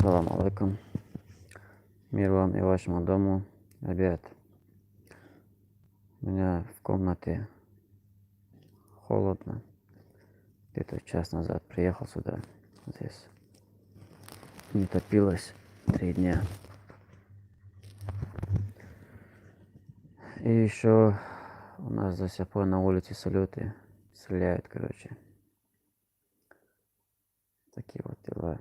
Ассаламу алейкум. Мир вам и вашему дому. Ребят, у меня в комнате холодно. Где-то час назад приехал сюда. Здесь не топилось 3 дня. И еще у нас до сих пор на улице салюты. Стреляют, короче. Такие вот дела.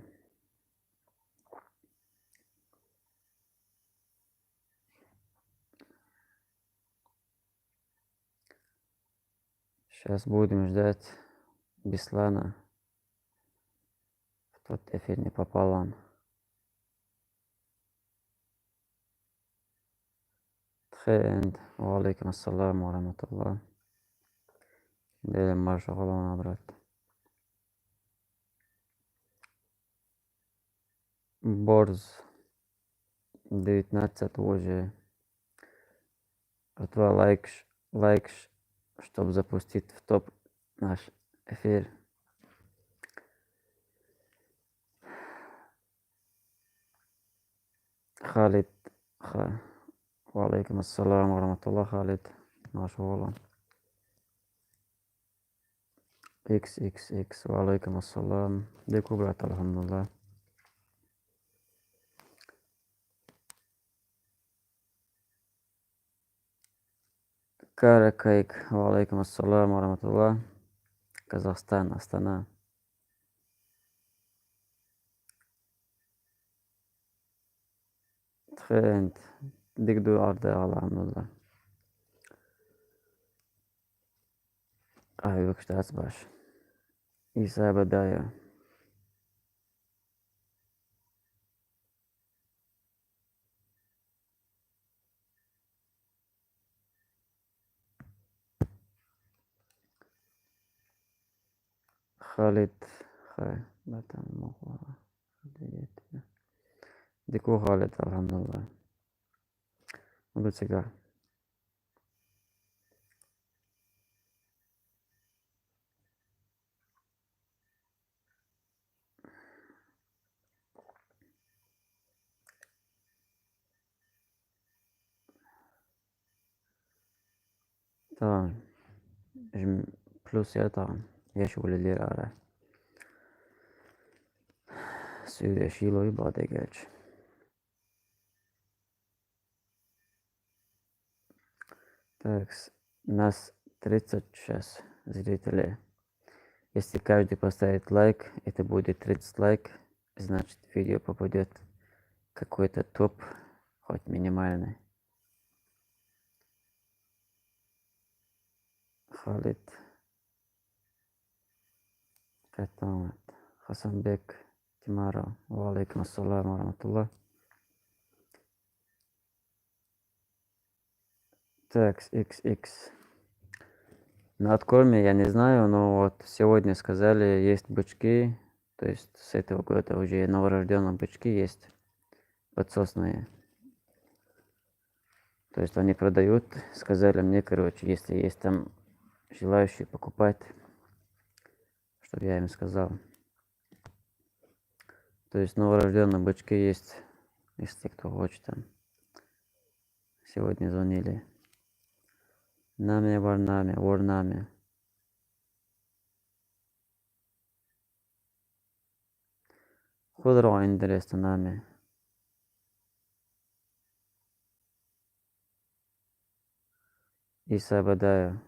Сейчас будем ждать Беслана. В тот эфир не попал он. Тхенд. Валейкум ассаламу ва рахматуллах. Делим марша головна, брат. Борз 19 уже. Два лайк, чтобы запустить в топ наш эфир. Халид. Валейкум ассаламу ва рахматуллах, Халид. Наш волан. XXX. Валейкум ассалам. Деку, брат, алхамдулилlah. Каракайк. Валейкум ассаламу ва рахматуллах. Казахстан, Астана. Тренд. Дигду арда, алхамдулилlah. Айвик Штатсбаш. Иса Бадая. Халид. Батан Мохора. Деку, Халид, алхамдулилlah. Буду цигар. Tamam. Plus يطعم يشغل الليل على سيدي شيلو يبغى دقاج. Так, нас 36 зрителей. Если каждый поставит лайк, это будет 30 лайк, значит видео попадет в какой-то топ, хоть минимальный. Халид. Катамат. Хасанбек. Тимаро. Валейкум ассаламу ва рахматуллах. Так, XX. На откорме я не знаю, но вот сегодня сказали, есть бычки, то есть с этого года уже новорожденные бычки есть, подсосные. То есть они продают, сказали мне, короче, если есть там желающие покупать, чтобы я им сказал. То есть новорожденные бычки есть, если кто хочет там. Сегодня звонили. Нами, варнами, ворнами. Худро интересно нами. Иса Бадая.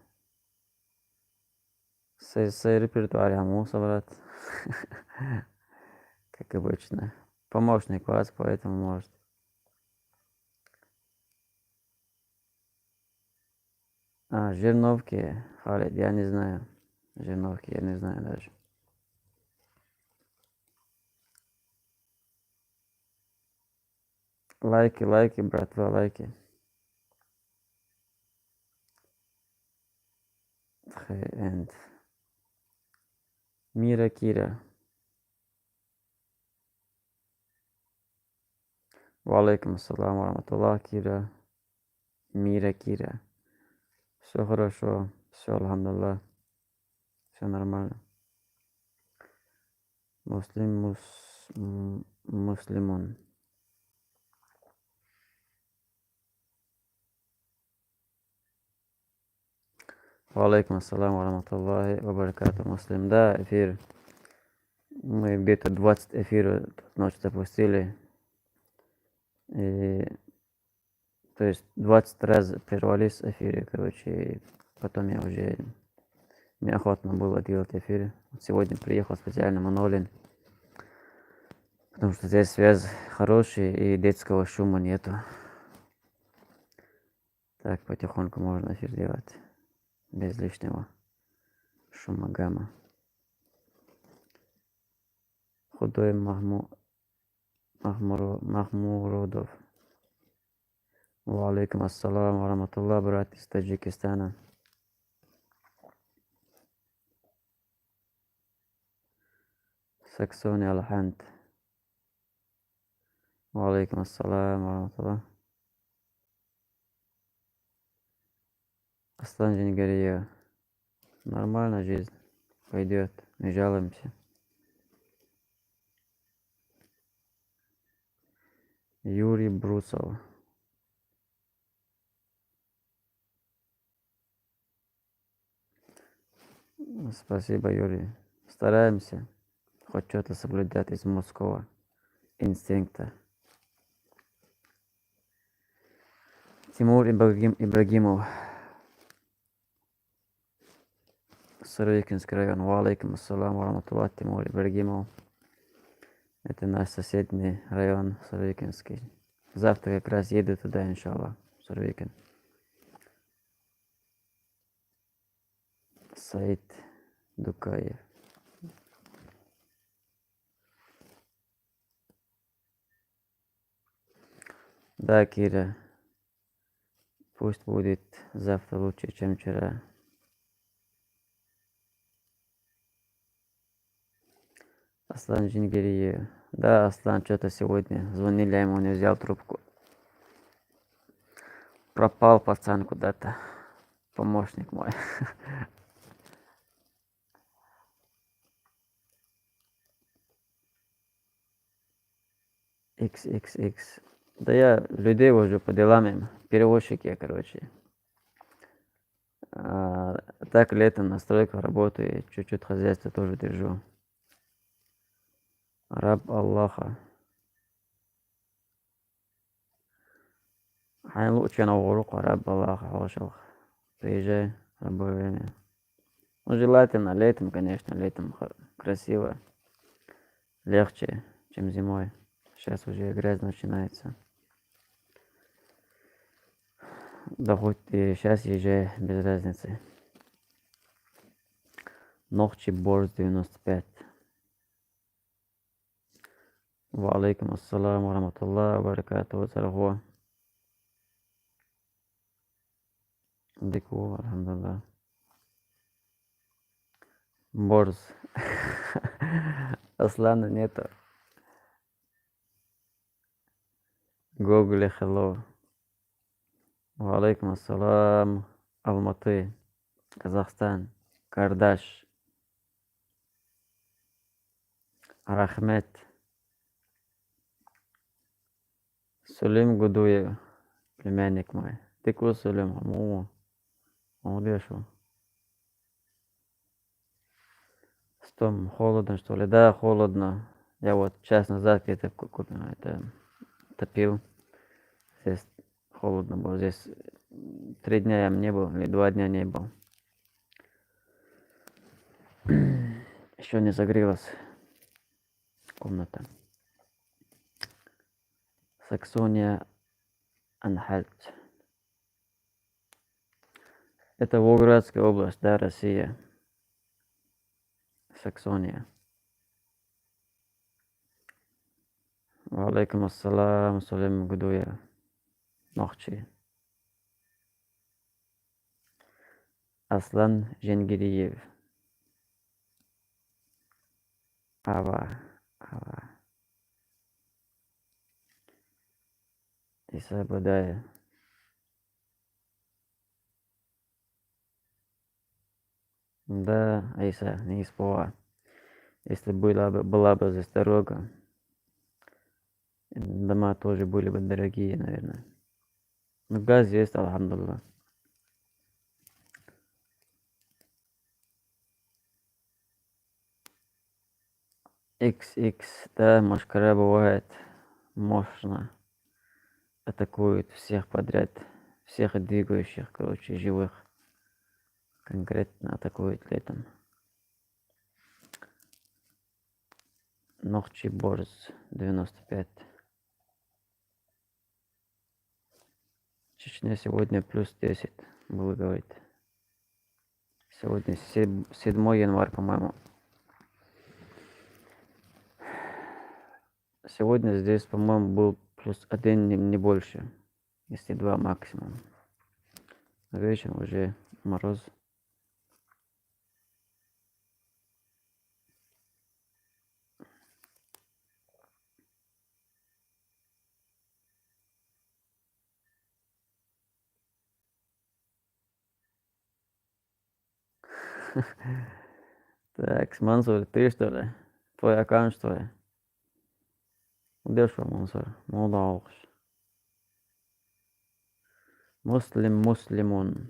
С репертуаром муса, брат. Как обычно. Помощник вас, поэтому может. Жирновки, Халид, я не знаю. Жирновки, я не знаю даже. Лайки, братва, лайки. And Мира Кира. Валейкум ассалам ва рахматуллах, Кира. Мира Кира. Все хорошо, все алхамдулилlah, все нормально. Муслим Муслимун. Валейкум ассалам ва рахматуллахи ва баракату. Муслим, да, эфир. Мы где-то 20 эфиров ночь запустили. И, то есть 20 раз прервались эфиры, короче. И потом я уже неохотно было делать эфиры. Сегодня приехал специально Манолин. Потому что здесь связь хорошая и детского шума нету. Так потихоньку можно эфир делать. Без лишнего шума гамма. Худой Махмурудов. Валейкум ассалам ва рахматуллах, брат из Таджикистана. Саксони Алхант. Валейкум ассалам ва рахматуллах. Аслан Джингирия. Нормально жизнь пойдет, не жалуемся. Юрий Брусов. Спасибо, Юрий. Стараемся хоть что-то соблюдать из мужского инстинкта. Тимур Ибрагимов. Сарыкинский район. Валейкум ассалам ва рахматуллах, Тимур Ибрагимов. Это наш соседний район, Сарыкинский. Завтра как раз еду туда, иншаллах, Сарыкин. Саид Дукаев. Да, Кира. Пусть будет завтра лучше, чем вчера. Аслан Джингириев. Да, Аслан что-то сегодня звонили, я ему не взял трубку. Пропал пацан куда-то. Помощник мой. XXX. Да я людей уже по делам им. Перевозчик я, короче. Так летом на стройках работаю, чуть-чуть хозяйство тоже держу. Раб Аллаха. Лучше на уроку раб Аллаха, хошел. Приезжай в любое время. Ну, желательно летом, конечно, летом красиво. Легче, чем зимой. Сейчас уже грязь начинается. Да хоть и сейчас езжай, без разницы. Ногчи Борс 95. Валейкум ассалам ва рахматуллах ва баракатуху, Зарахуа. Дику, алхамдулилlah. Борс. Аслана нету. Google hello. Валейкум ассалам. Алматы. Казахстан. Кардаш. Рахмет. Сулим Гудуев. Племянник мой. Ты ку Сулим? Молодец. Что, холодно, что ли? Да, холодно. Я вот час назад где-то топил. Здесь холодно было. Здесь 3 дня я не был, или 2 дня не был. Еще не загрелась комната. Саксония Анхальт. Это Волгоградская область, да, Россия. Саксония. Валейкум ассалам, Сулим Гудуя. Нохчи. Аслан Женгириев. Ава. Иса Бадая. Да, Иса, не испуга. Если была бы здесь дорога, Дома тоже были бы дорогие, наверное. Но газ есть, альхамдулилlah. XX, да, машкара бывает. Мощно. Атакует всех подряд. Всех двигающих, короче, живых. Конкретно атакует летом. Ногчи Борз 95. Чечня сегодня плюс 10, было говорит. Сегодня 7 января, по-моему. Сегодня здесь, по-моему, был плюс 1, не больше. Если 2 максимум. Вечером уже мороз. Так, Мансур, ты что ли? Твой аккаунт что ли? Где что, Мансур? Молда алкыш. Муслимун.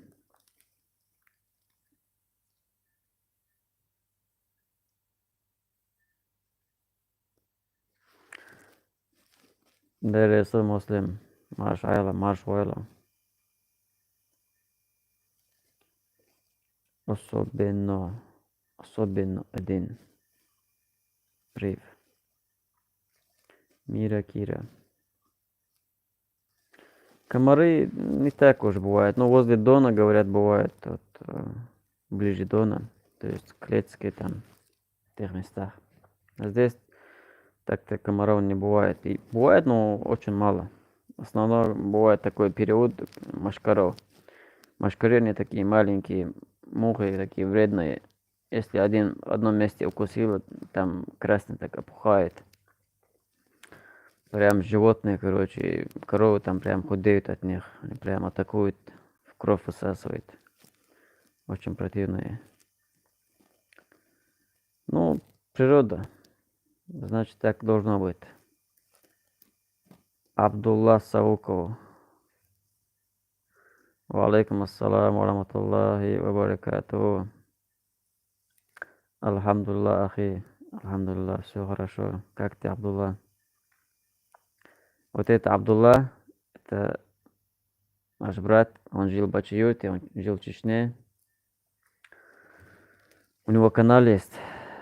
Дересі муслим. Маш айла, маш ойла. Особенно один. Прив. Мира Кира. Комары не так уж бывают. Ну, возле Дона, говорят, бывает. Вот, ближе Дона. То есть Клецкие там, в тех местах. А здесь так-то комаров не бывает. И бывает, но очень мало. В основном бывает такой период машкаров. Машкары они такие маленькие, мухи такие вредные. Если в одном месте укусило, там красный так опухает. Прям животные, короче, коровы там прям худеют от них. Они прям атакуют, в кровь высасывают. Очень противные. Ну, природа. Значит, так должно быть. Абдулла Сауков. Валейкум ассалам ва рахматуллахи ва баракатуху. Альхамдулилlah, ахи. Альхамдулилlah, все хорошо. Как ты, Абдулла? Вот это Абдулла, это наш брат. Он жил в Бачиюте, он жил в Чечне. У него канал есть.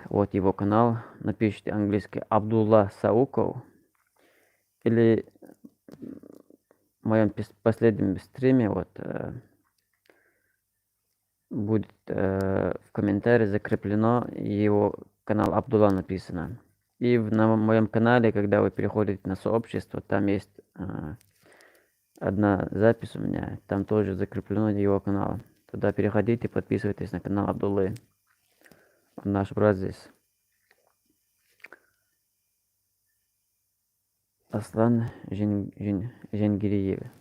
Вот его канал. Напишите английский Абдулла Сауков. Или в моем последнем стриме вот будет в комментарии закреплено его канал Абдулла написано. И на моем канале, когда вы переходите на сообщество, там есть одна запись у меня, там тоже закреплено его канал. Туда переходите, подписывайтесь на канал Абдуллы. Он наш брат здесь. Аслан Женгириев.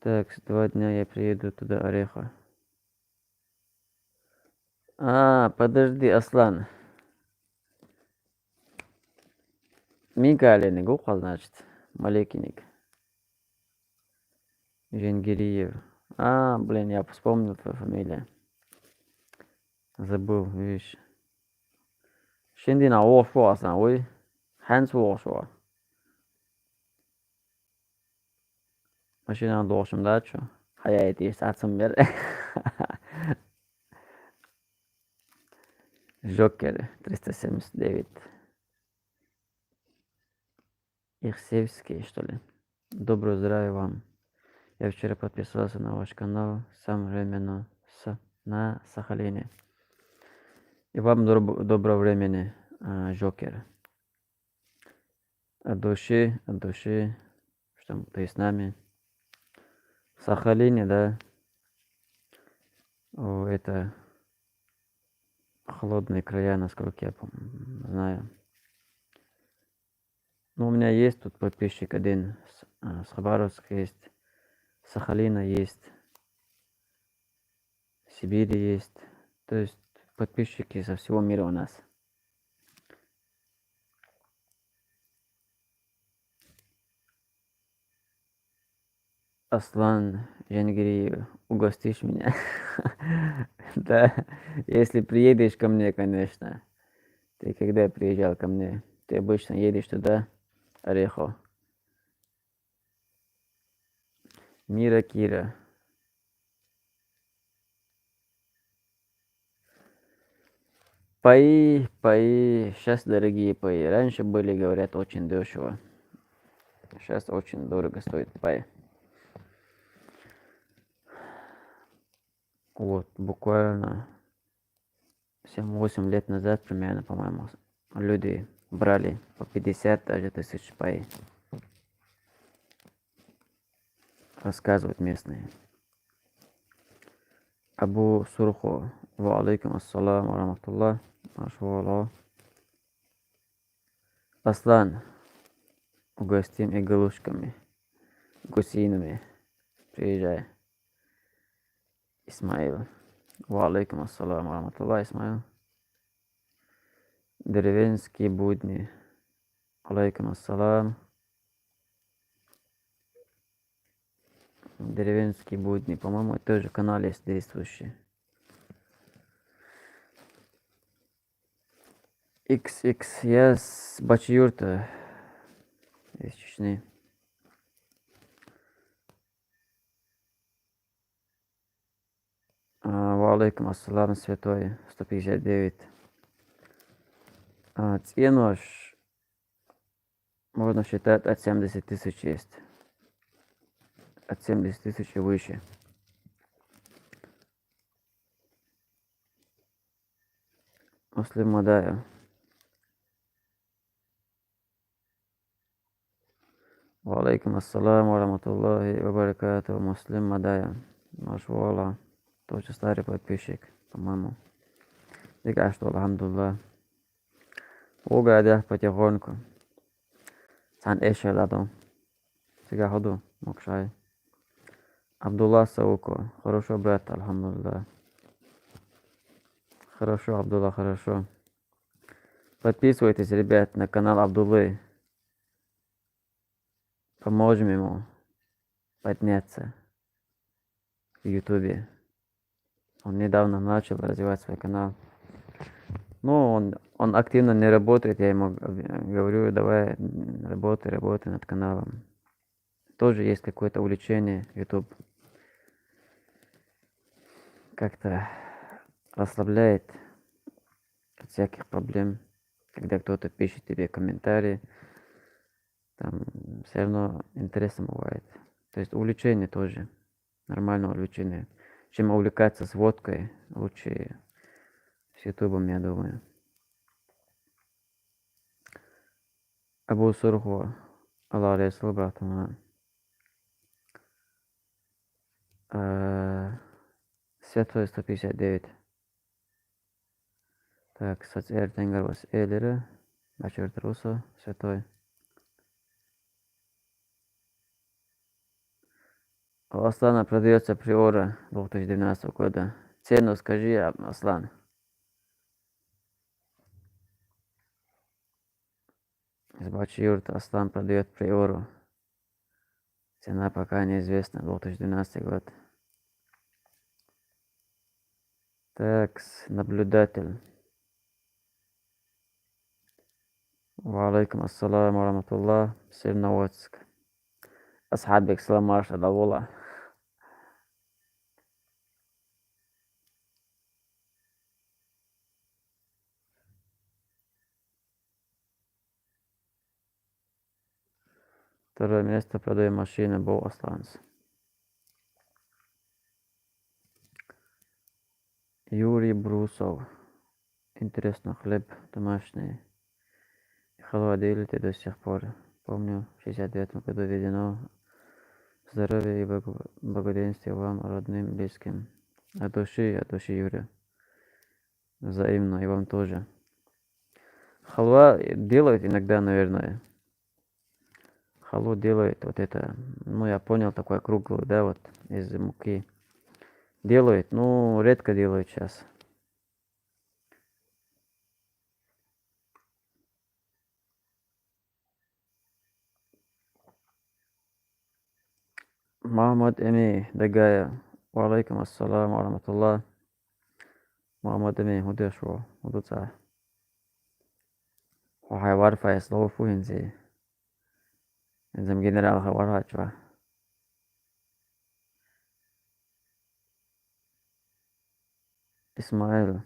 Так, с 2 дня я приеду туда, Ореха. Подожди, Аслан. Мигалиник укал, значит. Малекиник. Женгириев. Блин, я вспомнил твою фамилию. Забыл, видишь. Şimdi oğuşu aslında oy. Hansı oğuşu? Машина doğuşumda şu. Hayati satsın bir. Joker 379. Ихсевский, что ли? Доброго здравия вам. Я вчера подписался на ваш канал. Сам временно на Сахалине. И вам доброго времени, Жокер. От души, что ты с нами. В Сахалине, да. Это холодные края, насколько я знаю. Ну, у меня есть тут подписчик один, с Хабаровска есть, Сахалина есть, Сибири есть. То есть подписчики со всего мира у нас. Аслан Жангириев, угостишь меня? Да, если приедешь ко мне, конечно. Ты когда приезжал ко мне? Ты обычно едешь туда, Орехов. Мира Кира. Паи, паи, сейчас дорогие паи. Раньше были, говорят, очень дешево. Сейчас очень дорого стоит пай. Вот, буквально 7-8 лет назад примерно, по-моему, люди брали по 50 даже тысяч пай. Рассказывают местные. Абу Сурхо. Ва алейкум ассалам ва рахматуллах. Машаллах. Аслан, угостим иголушками, гусиными. Приезжай. Исмаил. Ва алейкум ассалам ва рахматуллах, Исмаил. Деревенские будни. Алейкум ассалам. Деревенские будни. По-моему, тоже канал есть действующий. XX. Я с Бачиюрта. Из Чечни. Ва алейкум ассалам, святой. 159. Цену аж можно считать от 70 тысяч есть. От 70 тысяч и выше. Муслим Мадаев. Ва алейкум ассалам ва рахматуллахи ва баракатуху. Муслим Мадаев. Машаллах. Тоже старый подписчик, по-моему. Дига что, алхамдулилlah. Угадя потихоньку. Сан Эшеладу. Сега ходу, Мокшай. Абдулла Сауко. Хорошо, брат, алхамдулилlah. Хорошо, Абдулла, хорошо. Подписывайтесь, ребят, на канал Абдуллы. Поможем ему подняться в Ютубе. Он недавно начал развивать свой канал. Ну, он активно не работает, я ему говорю, давай работай над каналом. Тоже есть какое-то увлечение, YouTube как-то расслабляет от всяких проблем, когда кто-то пишет тебе комментарии, там все равно интересно бывает. То есть увлечение тоже, нормальное увлечение. Чем увлекаться с водкой, лучше с ютубом, я думаю. Абу Сурху, Аллах Ресул, братан. Святой 159. Так, соцертенгер вас эллері, бачыр труса, святой. У Аслана продается Приора 2012 года. Цену скажи, Аслан. Из Бачиюрта Аслан продает Приору. Цена пока неизвестна, 2012 год. Так, наблюдатель. Ва алейкум ассалам ва рахматуллах. Сырноводск. أصحابك سلام مارشال والله. Второе место продаю машины Бо Асланс. Юрий Брусов. Интересно, хлеб домашний. Холодильник до сих пор. Помню, в 69 году введено. Здоровья и благоденствия вам, родным, близким. От души, Юрий. Взаимно, и вам тоже. Халва делают иногда, наверное. Халву делают вот это, ну я понял, такой круглый, да, вот из муки. Делают, ну редко делают сейчас. Muhammad Emi Dagaya. Walaikum assalam wa rahmatullah. Muhammad Emi, hoe dus wel? Hoe doet zij? Och, hij wifi is low voor in ze. In zijn generaal gewar hat. Исмаил.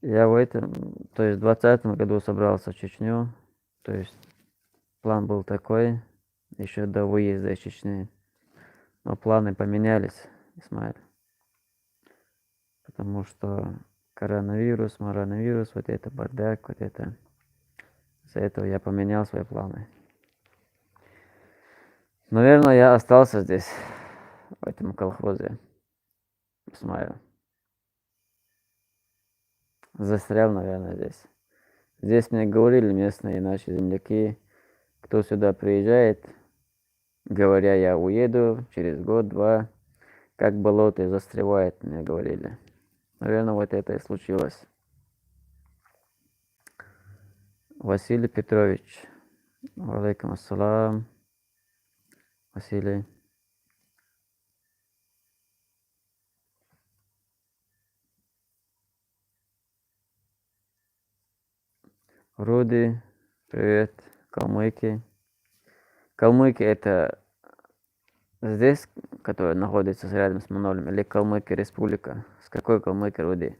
Я то есть в 2020 году собрался в Чечню. То есть план был такой, еще до выезда из Чечни. Но планы поменялись, Исмаил. Потому что коронавирус, вот это бардак, вот это. Из-за этого я поменял свои планы. Наверное, я остался здесь, в этом колхозе, Исмаил. Застрял, наверное, здесь. Здесь мне говорили местные наши земляки, кто сюда приезжает, говоря, я уеду через год-два, как болото застревает, мне говорили. Наверное, вот это и случилось. Василий Петрович. Алейкум ассалам. Василий. Руди. Привет. Калмыки. Калмыки это здесь, который находится рядом с Манолем, или Калмыки республика? С какой Калмыки, Руди?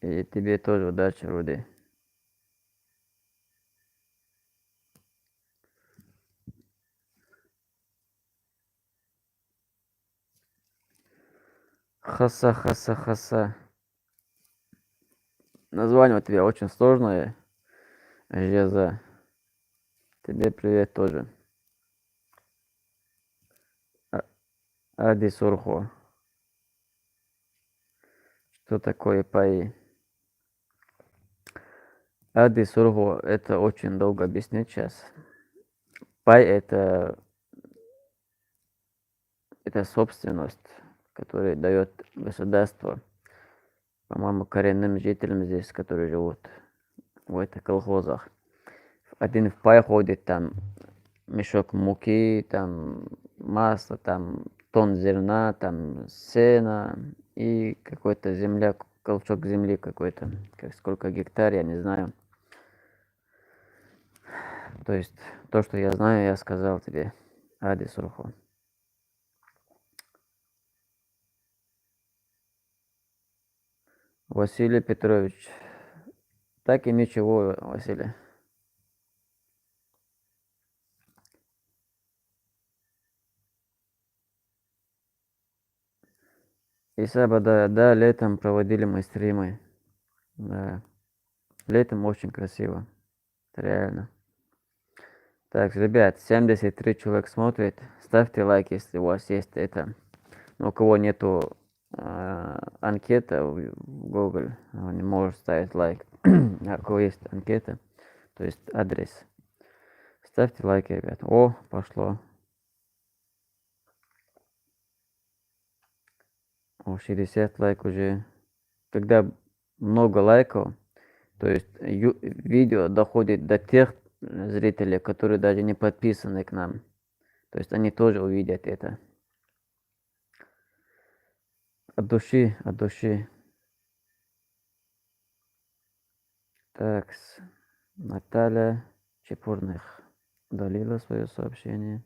И тебе тоже удачи, Руди. Хаса. Название у тебя очень сложное. Жеза. Тебе привет тоже. Ади Сурхо. Что такое паи? Ади Сурхо это очень долго объяснять сейчас. Пай это собственность, которую дает государство, по-моему, коренным жителям здесь, которые живут в этих колхозах. Один в пай ходит, там мешок муки, там масло, там тонн зерна, там сена и какой-то земля, колчок земли какой-то, сколько гектар, я не знаю. То есть то, что я знаю, я сказал тебе, Ади Сурхо. Василий Петрович. Так и ничего, Василий. Исаба, да, летом проводили мы стримы. Да. Летом очень красиво. Реально. Так, ребят, 73 человек смотрит. Ставьте лайк, если у вас есть это. Но у кого нету анкета в Google, он не может ставить лайк. А у кого есть анкета, то есть адрес. Ставьте лайки, ребят. О, пошло. О, 60 лайк уже. Когда много лайков, то есть видео доходит до тех зрителей, которые даже не подписаны к нам. То есть они тоже увидят это. От души, от души. Так, Наталья Чепурных удалила свое сообщение.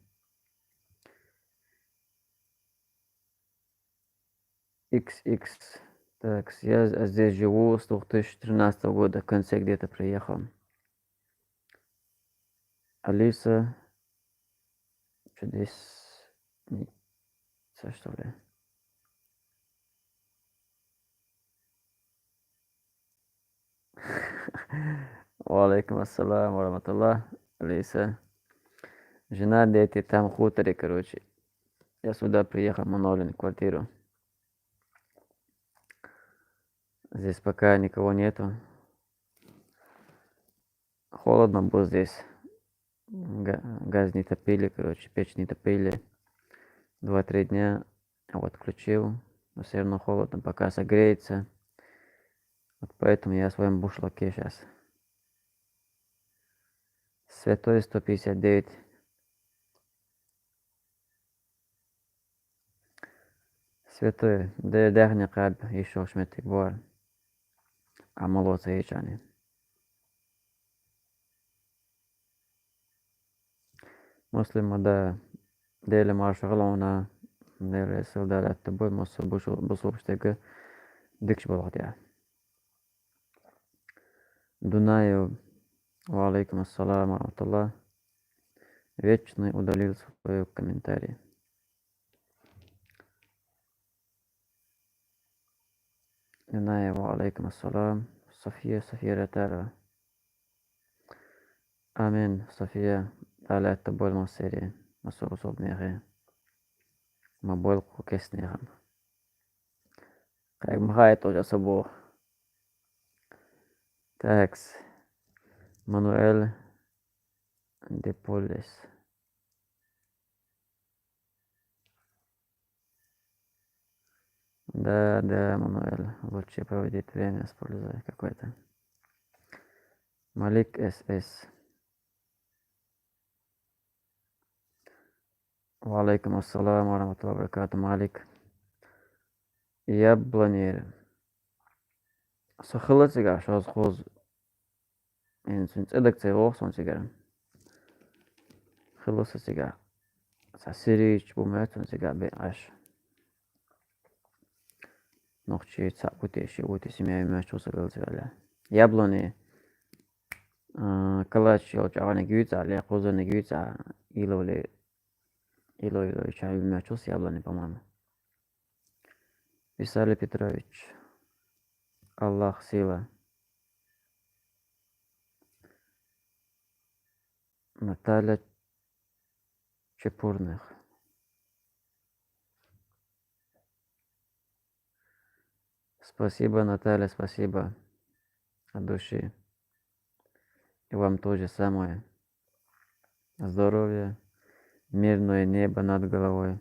XX. Так, я здесь живу с 2013 года, в конце где-то приехал. Алиса чудесница, что ли? Валейкум ассалам ва рахматуллах. Алиса. Жена, дети там в хуторе, короче. Я сюда приехал, в Манолин, квартиру. Здесь пока никого нету. Холодно было здесь. Газ не топили, короче, печь не топили. 2-3 дня. А вот включил. Но все равно холодно, пока согреется. Вот поэтому я в своем бушлаке сейчас. Святой 159. Святой, да дахни каб еще шметик бар. А молодцы ечани. Muslim da deli marşağılağına deli sıldalatı boy musu bu soğuştaki dikş bolğat ya. Дунаев, валейкум ассалам ва Вечный удалил свой комментарий. Дунаев, валейкум ассалам. София Ратара. Амин, София. Далее это боль массери. Масур собнеги. Ma боль кукеснегам. Как мхает уже собой. Такс. Мануэль де Полис. Да, Мануэль. Лучше проводить время с пользой какой-то. Малик СС. Валейкум ассалам ва рахматуллахи ва баракату, Малик. Яблони. Сахылатыга шоз хоз. Мен сүнц эдакцей оқсон сигара. Хылысы сигара. Сасирич бумэтун сигара бе аш. Нохчи цапутеши утисимя имячуса галсигала. Яблони. Калач елчаганы гюйца, ле козаны гюйца. Ило чай имячус яблони, по-моему. Виталий Петрович. Аллах сила. Наталья Чепурных. Спасибо, Наталья, спасибо от души. И вам тоже самое. Здоровья, мирное небо над головой.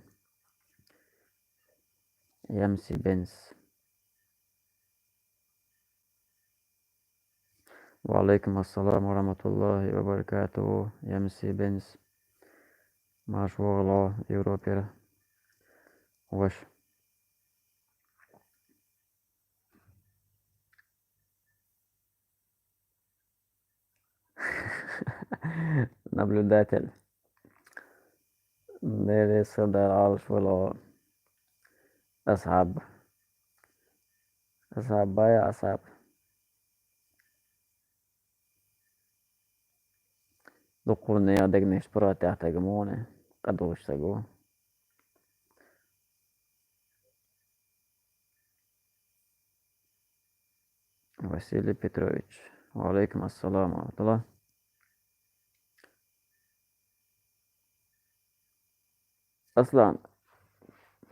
Ямси Бенс. Валейкум ассалам ва рахматуллахи ва баракатуху. Ямси Бенс. Машвалла, Европера. Ваш. Наблюдатель. Дели Садар Алшвала. أصعب بايا أصعب دقوني أدقني شبرات يحتاجموني قدوش تقو وасилий Петрович. وعليكم السلام ورحمة الله. أصلا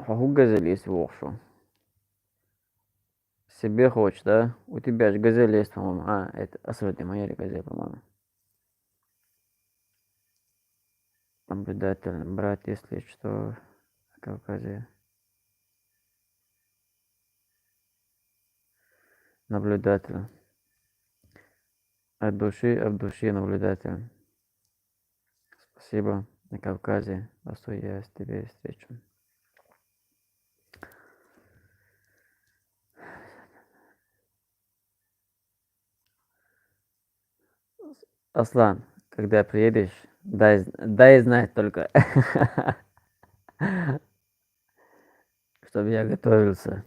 هو газель есть в Окшу. Себе хочешь, да? У тебя же газель есть, по-моему. Это Асроти моя газель, по-моему. Наблюдатель, брат, если что, в Кавказе. Наблюдатель. От души наблюдатель. Спасибо. На Кавказе, а что я с тебе встречу. Аслан, когда приедешь, дай знать только, чтобы я готовился.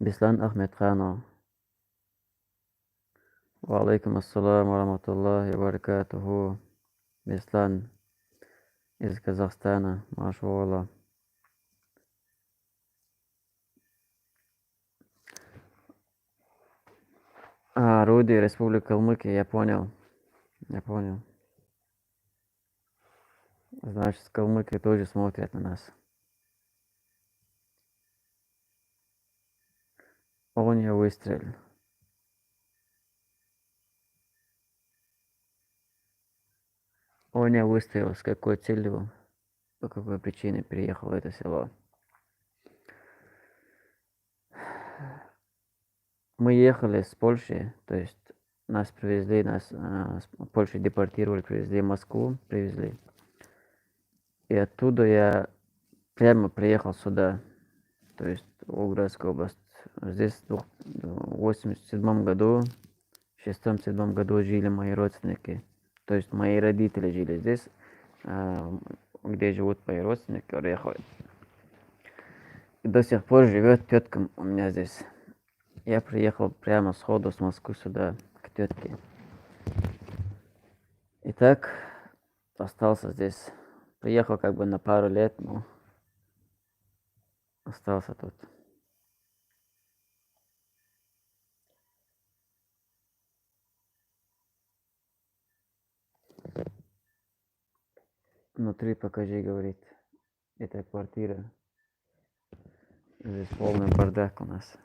Беслан Ахмедханов. Валейкум ассалам ва рахматуллахи ва баракатуху. Беслан из Казахстана, машаллах. Руди, Республика Калмыкия, я понял. Значит, с Калмыкии тоже смотрят на нас. Оня выстрелил. Оня выстрелил. С какой целью, по какой причине переехал в это село? Мы ехали с Польши, то есть нас привезли, нас с Польши депортировали, привезли в Москву, привезли. И оттуда я прямо приехал сюда, то есть в Волгоградскую область. Здесь в 87 году, в 6-7 году жили мои родственники. То есть мои родители жили здесь, где живут мои родственники, приехали. И до сих пор живет тетка у меня здесь. Я приехал прямо сходу с Москвы сюда, к тетке. И так остался здесь. Приехал как бы на пару лет, но остался тут. Внутри покажи, говорит. Это квартира. Здесь полный бардак у нас.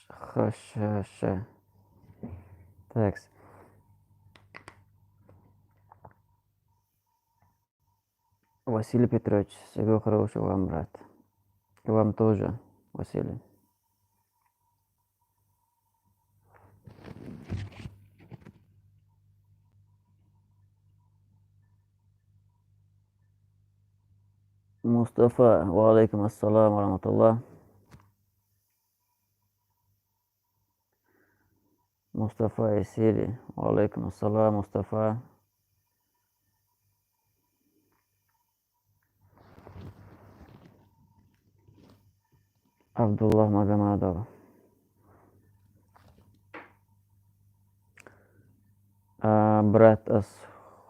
Хашаша. Так. Василий Петрович, всего хорошего вам, брат. И вам тоже, Василий. Мустафа, ва алейкум ассалам ва рахматуллах. Мустафа из Сирии. Ва алейкум ассалам, Мустафа. Абдуллах Магомадов. Брат,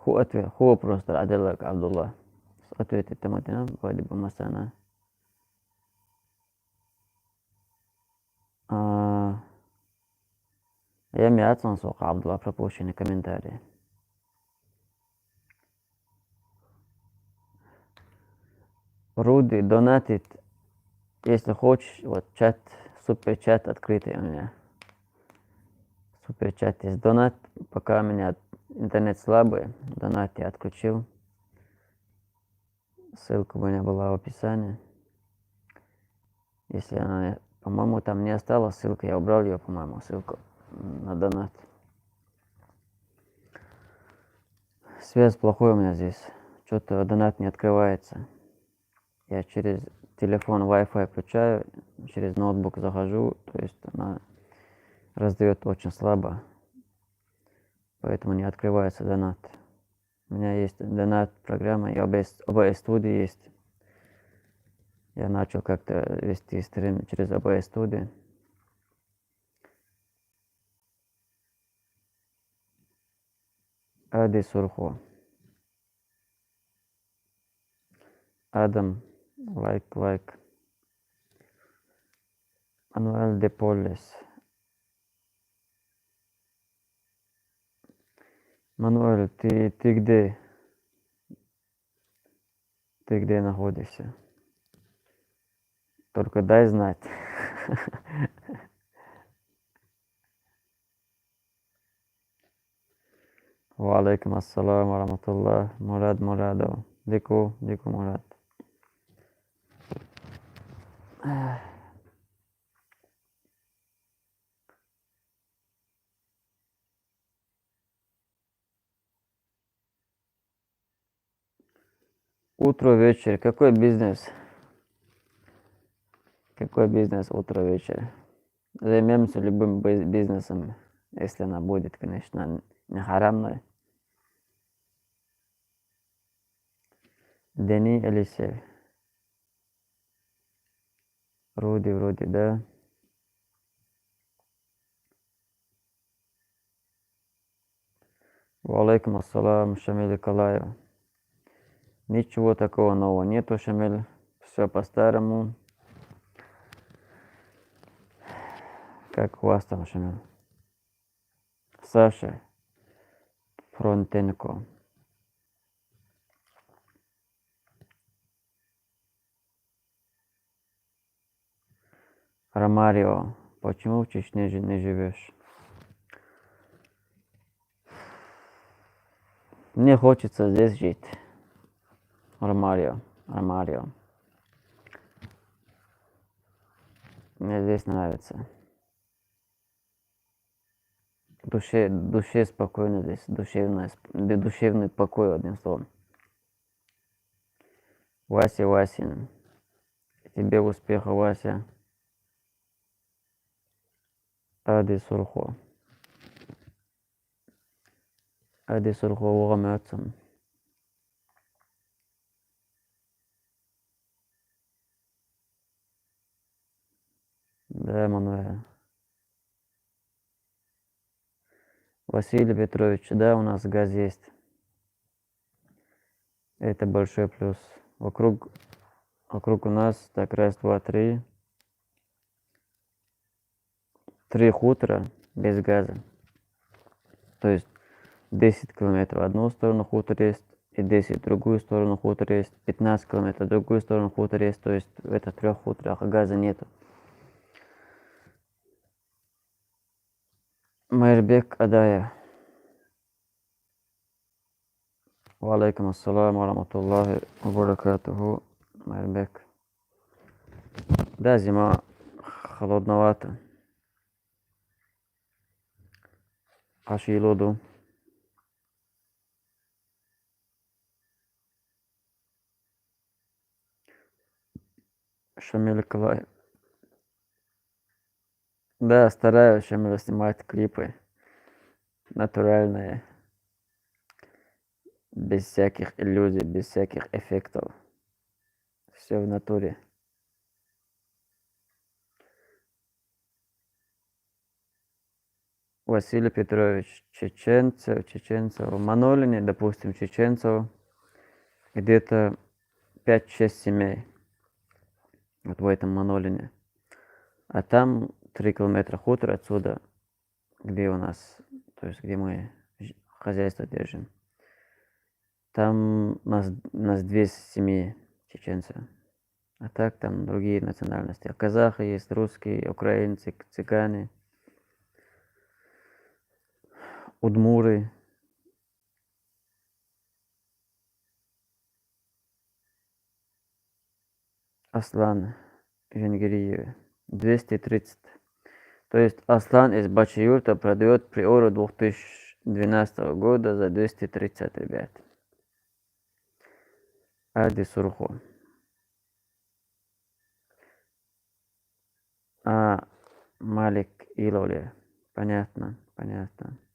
ху просто Аделак Абдуллах. Ответить Таматина, вроде бы Масана. Я мятсан сока Абдуллах, пропущенный комментарий. Руди донатит, если хочешь, вот чат, суперчат открытый у меня. Суперчат есть донат, пока у меня интернет слабый, донат я отключил. Ссылка у меня была в описании. Если она, по-моему, там не осталась ссылка, я убрал ее, по-моему, ссылку на донат. Связь плохой у меня здесь. Что-то донат не открывается. Я через телефон Wi-Fi включаю, через ноутбук захожу, то есть она раздает очень слабо, поэтому не открывается донат. У меня есть донат программа, и OBS Studio есть. Я начал как-то вести стрим через OBS Studio. Ади Сурхо. Адам, лайк. Мануэль де Полес. Мануэль, ты где? Ты где находишься? Только дай знать. Ва алейкум ассалам ва рахматуллах. Мурадов. Дику Мурад. Утро, вечер. Какой бизнес? Какой бизнес утро, вечер? Займемся любым бизнесом, если она будет, конечно, не харамной. Дени Элисеев. Вроде, да. Ва алейкум ассалам, Шамиль Калаев. Ничего такого нового нету, Шамиль. Все по-старому. Как у вас там, Шамиль? Саша Фронтенко. Ромарио. Почему в Чечне не живешь? Мне хочется здесь жить. Армарио. Мне здесь нравится. Душе спокойно здесь. Душевный покой, одним словом. Вася Васин. Тебе успеха, Вася. Ади Сурхо. Ади Сурхо оғам. Да, Мануэль. Василий Петрович, да, у нас газ есть. Это большой плюс. Вокруг у нас так раз, два, три. 3 хутора без газа. То есть 10 километров в одну сторону хутор есть, и 10 в другую сторону хутор есть, 15 километров в другую сторону хутор есть. То есть в этих 3 хуторах газа нету. Майрбек Адаев. Валейкум ассалам ва рахматуллахи ва баракатуху. Майрбек. Да, зима холодновато. Аж лоду. Шамиль Калаев. Да, стараюсь Шамиль снимать клипы натуральные, без всяких иллюзий, без всяких эффектов. Все в натуре. Василий Петрович, чеченцев, в Манолине, допустим, чеченцев, где-то 5-6 семей, вот в этом Манолине. А там 3 километра хутор отсюда, где у нас, то есть где мы хозяйство держим. Там нас 2 семьи чеченцев. А так там другие национальности. Казахи есть, русские, украинцы, цыгане, удмуры. Аслан Женгириев. 230. То есть Аслан из Бачиюрта продает приору 2012 года за 230, ребят. Ади Сурхо. Малик Илоли. Понятно.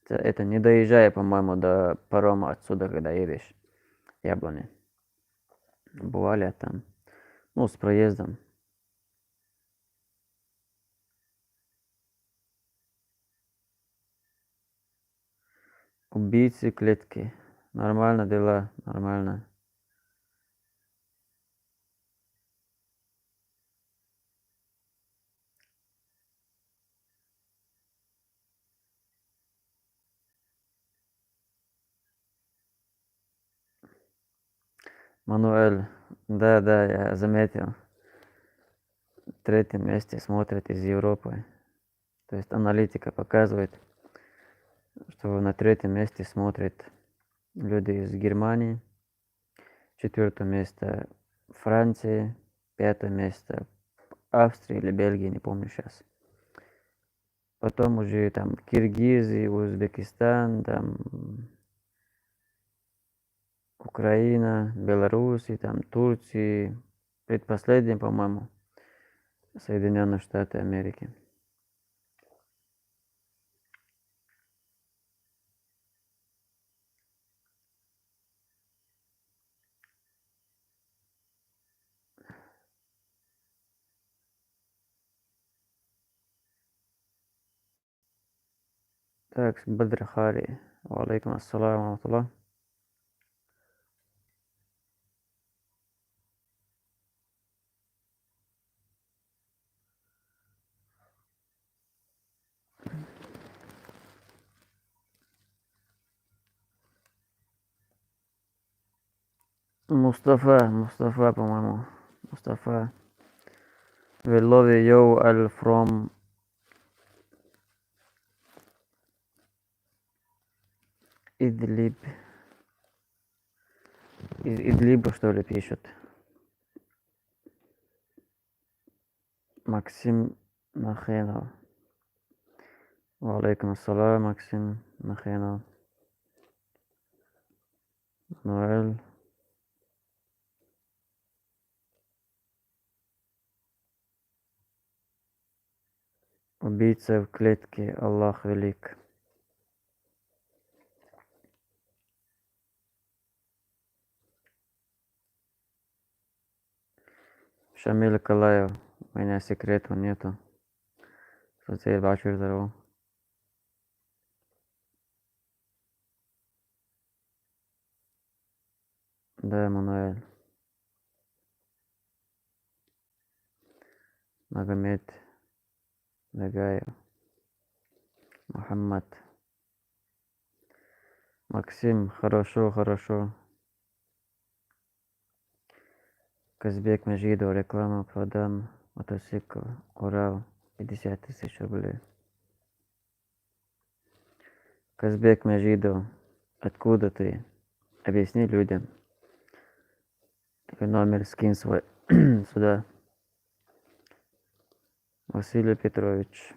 Это не доезжая, по-моему, до парома отсюда, когда едешь. Яблони. Бывали там. Ну, с проездом. Убийцы клетки. Нормально дела, нормально. Мануэль. Да, я заметил. В 3-м месте смотрят из Европы. То есть аналитика показывает, что на 3-м месте смотрят люди из Германии. 4-е место Франции. 5-е место Австрии или Бельгии, не помню сейчас. Потом уже там Киргизия, Узбекистан, там Украина, Беларусь, там Турция. Предпоследний, по-моему, Соединенные Штаты Америки. Так, Бадр Хари. Валейкум ассалам ва рахматуллах. Мустафа, по-моему. Мустафа. We love you all from Идлиб. Из Идлиба, что ли, пишут. Максим Нахенов. Валейкум ассалам, Максим Нахенов. Ноэль. Убийца в клетке. Аллах велик. Шамиль Калаев. У меня секрета нету. Соцсеть бачу здорово. Да, Мануэль. Магомед Нагаев. Мухаммад. Максим, хорошо, хорошо. Казбек Межидов, реклама, продам мотоцикл. Урал, 50 тысяч рублей. Казбек Межидов, откуда ты? Объясни людям. Твой номер скинь свой сюда. Василий Петрович.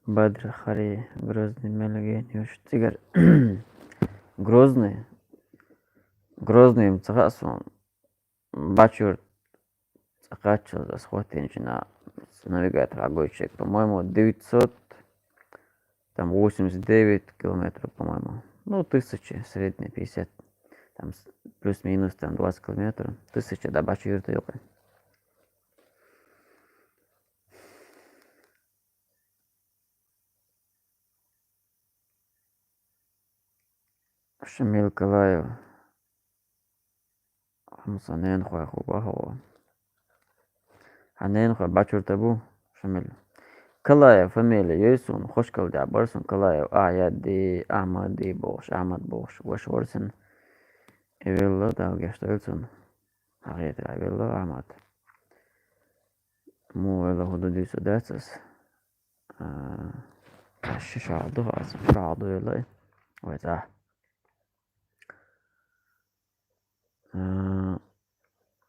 Бадр Хари, Грозный Мелгениуш. Тигр. Грозный. Грозный мцахасун. Бачур цахачил за схватинчина с навигатора огойчик. По-моему, 989 километров, по-моему. Ну, 1000, средний 50. Там плюс-минус там 20 километров. 1000, да, бачур ты ёпай. Шамиль Калаев. Хамсанен хуай хубахова. Ханен хуай бачур табу. Шамиль. Калаев фамилия Йойсун. Хошкал да барсун Калаев. Яди Ахмади бош. Ахмад бош. Вош ворсен. Эвелла да гештельсон. Агет Эвелла Ахмад. Му эла худуди судацас. Шаду хас. Шаду эла. Вайта.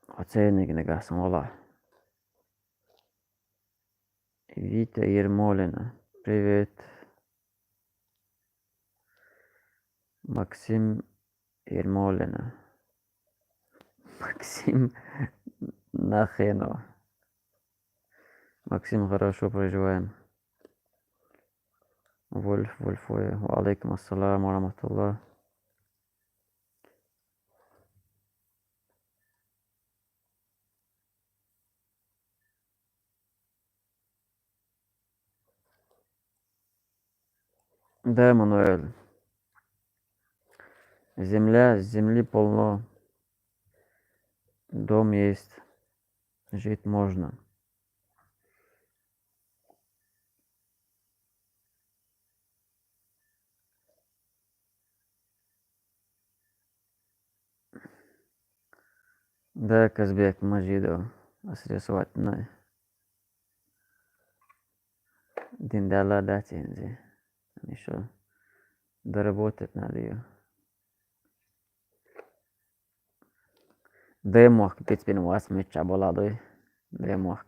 Оценник негасан вала. Вита Ермолина. Привет. Максим Ермолина. Максим Нахенов. Максим, хорошо проживаем. Вольфой. Валейкум ассалам ва Да, Мануэль. Земли полно. Дом есть. Жить можно. Да, Казбек Мажидов. Срисовательный. Диндала датинзи. Еще доработать надо ее. Демох, теперь у вас меча боладой. Демох.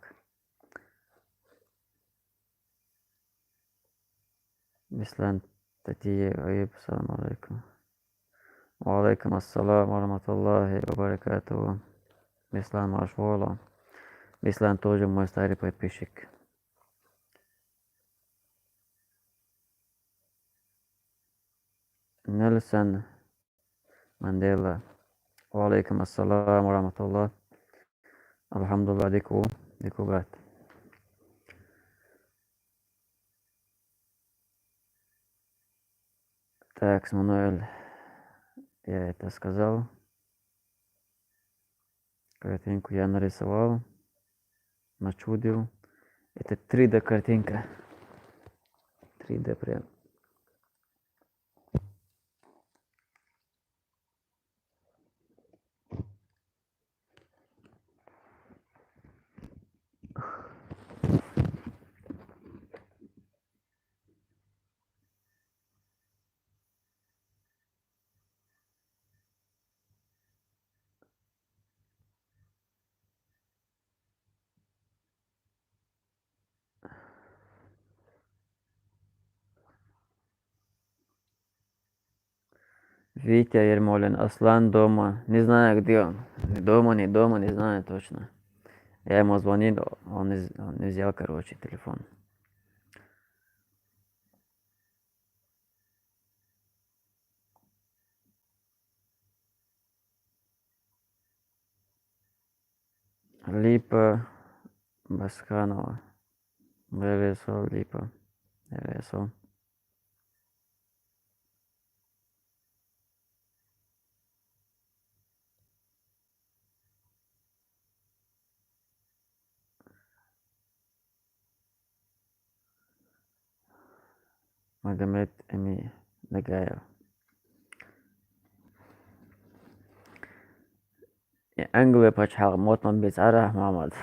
Бислан Татиев, Аиб, салам алейкум. Валейкум ассалам ва рахматуллахи ва баракатуху. Бислан Машвола. Бислан тоже мой старый подписчик. Нельсон Мандела. Валейкум ассалам ва рахматуллах. Алхамдулилlah, дику, брат. Так, Мануэль, я это сказал. Картинку я нарисовал, начудил. Это 3D картинка. 3D прям. Витя Ермолин, Аслан дома. Не знаю, где он. Ни дома, ни дома, не знаю точно. Я ему звонил, он не взял, короче, телефон. Липа Басханова. ВВСО, Липа. ВВСО. Магомед Эми Нагаев. Англия почхал, мотман бецара, Мамад.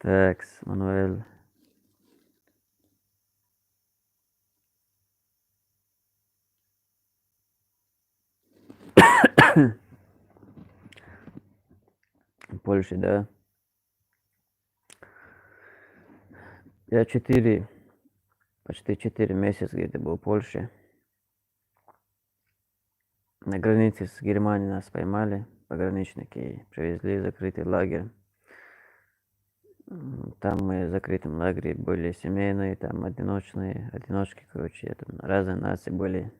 Такс, Мануэль. Польша, да. Я почти 4 месяца где-то был в Польше. На границе с Германией нас поймали, пограничники, и привезли в закрытый лагерь. Там мы в закрытом лагере были семейные, там одиночки, короче, там разные нации были.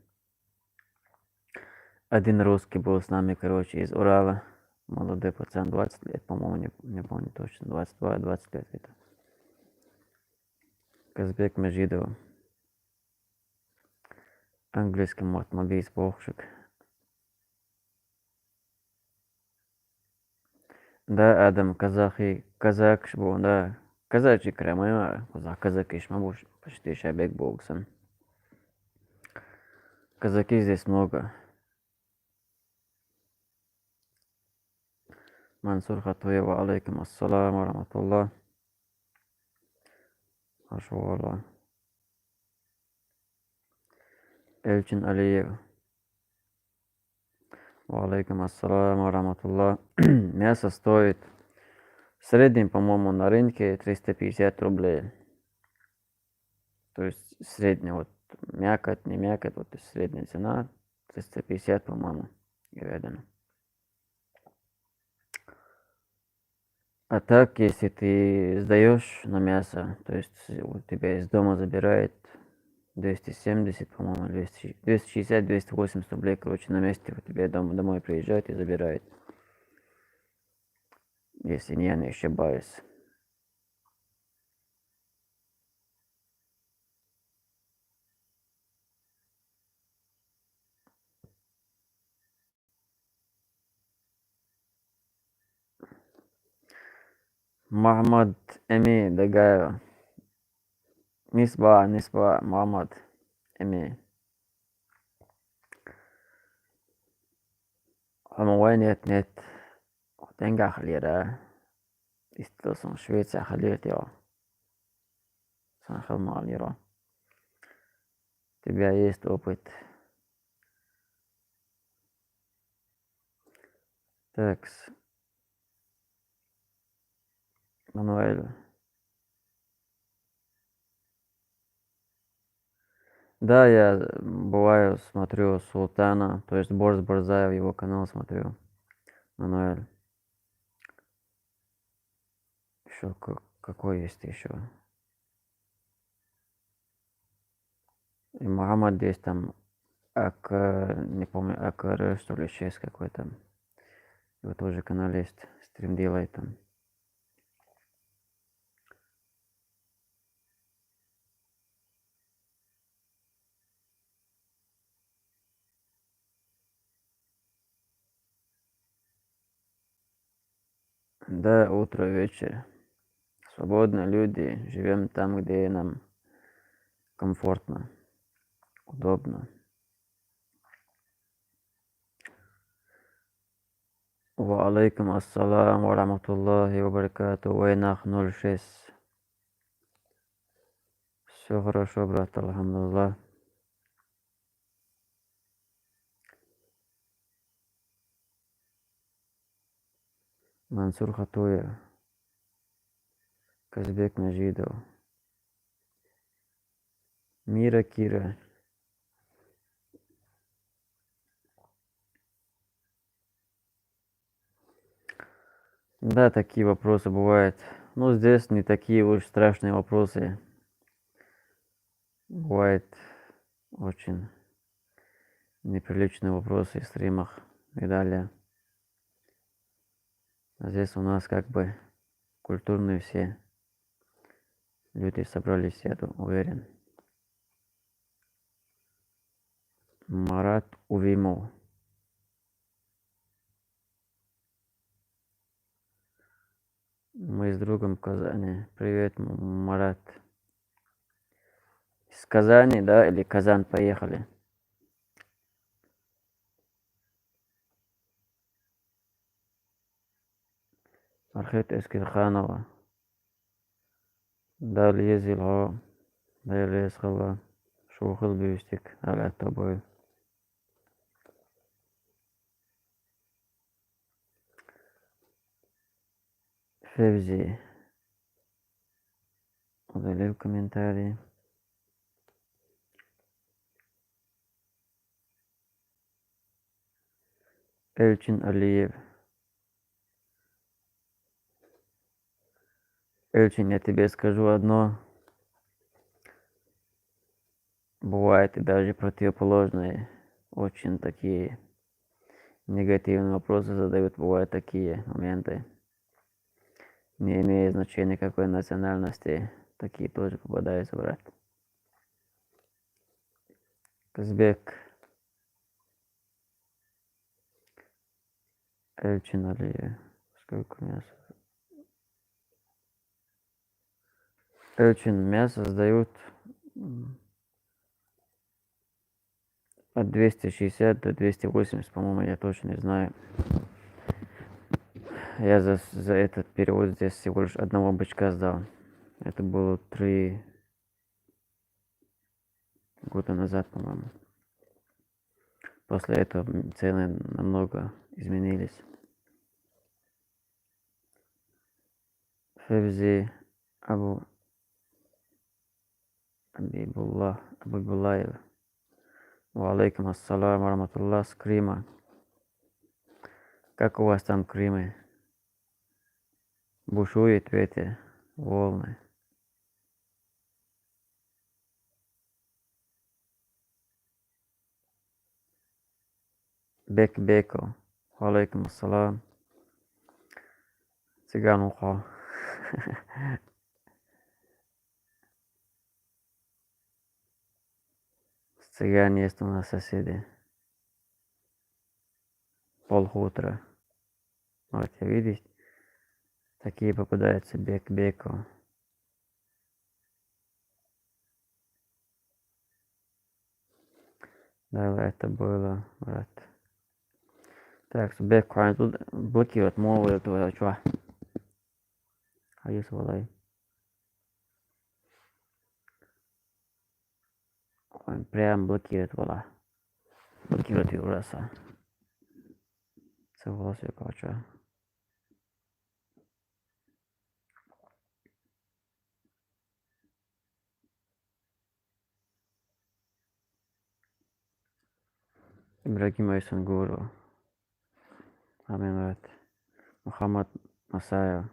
Один русский был с нами, короче, из Урала. Молодой пацан, 20 лет, по-моему, не помню точно, 22-20 лет это. Казбек Межидов. Английский мотмобиль, бовшик. Да, Адам, казах был, да. Казачий крайма, казак ишма почти шабек болсын. Казаки здесь много. Мансур Хатуева, алейкум ассалам ва рахматуллах. Ашвалlah. Эльчин Алиев. Алейкум ассалам ва рахматуллах. Мясо стоит в среднем, по-моему, на рынке 350 рублей. То есть средняя, вот мякоть, не мякоть, вот средняя цена 350, по-моему, говядина. А так, если ты сдаешь на мясо, то есть у тебя из дома забирает 270, по-моему, 260-280 рублей, короче, на месте у тебя домой приезжает и забирает. Если я не ошибаюсь. Махмад Эми Дагаева. Нисба, Махмад Эми. Hamawaynet denga khaliera. Istiyorsan Şveç'e khaliert ya. Sen خدمة على тебя есть опыт. Так, Мануэль. Да, я бываю, смотрю Султана, то есть Борис Борзаев, его канал смотрю. Мануэль. Еще какой есть еще? И Мухаммад есть там, не помню, АКР, что ли, еще есть какой-то. Его тоже канал есть, стрим делает там. Да, утро, вечер. Свободные люди, живем там, где нам комфортно, удобно. وعليكم السلام ورحمة الله وبركاته. وينах 06. Все хорошо, брат, алхамдулилlah. Мансур Хатуев. Казбек Межидов. Мира Кира. Да, такие вопросы бывают. Ну, здесь не такие уж страшные вопросы. Бывают очень неприличные вопросы в стримах и далее. А здесь у нас как бы культурные все люди собрались, я уверен. Марат Увимов. Мы с другом в Казани. Привет, Марат. Из Казани, да, или Казань поехали? Архет Эскирханова. Дал езил ها دل يسخلا شوخل بيشتك على التبويل. Февзи. Удалил комментарии. Эльчин Алиев. Эльчин, я тебе скажу одно. Бывает и даже противоположные. Очень такие негативные вопросы задают. Бывают такие моменты. Не имея значения какой национальности. Такие тоже попадаются, брат. Казбек. Эльчин Алиев. Сколько мяса? Эльчин мясо сдают от 260 до 280, по-моему, я точно не знаю. Я за этот период здесь всего лишь одного бычка сдал. Это было 3 года назад, по-моему. После этого цены намного изменились. Февзи Абибуллаев. Валейкум ассалам ва с Крыма. Как у вас там Крымы? Бушует ветер, волны. Беко. Валейкум ассалам. Цыган ухо. Цыган есть у нас соседи. Полхутра. Вот я видишь, такие попадаются беко. Да, это было, брат. Так, беко, тут блокирует мову этого чува. Hayır vallahi. Он прям блокирует, вала. Блокирует его раса. Согласен, короче. Ибрагим Айсангуру. Амин, брат. Мухаммад Масаев.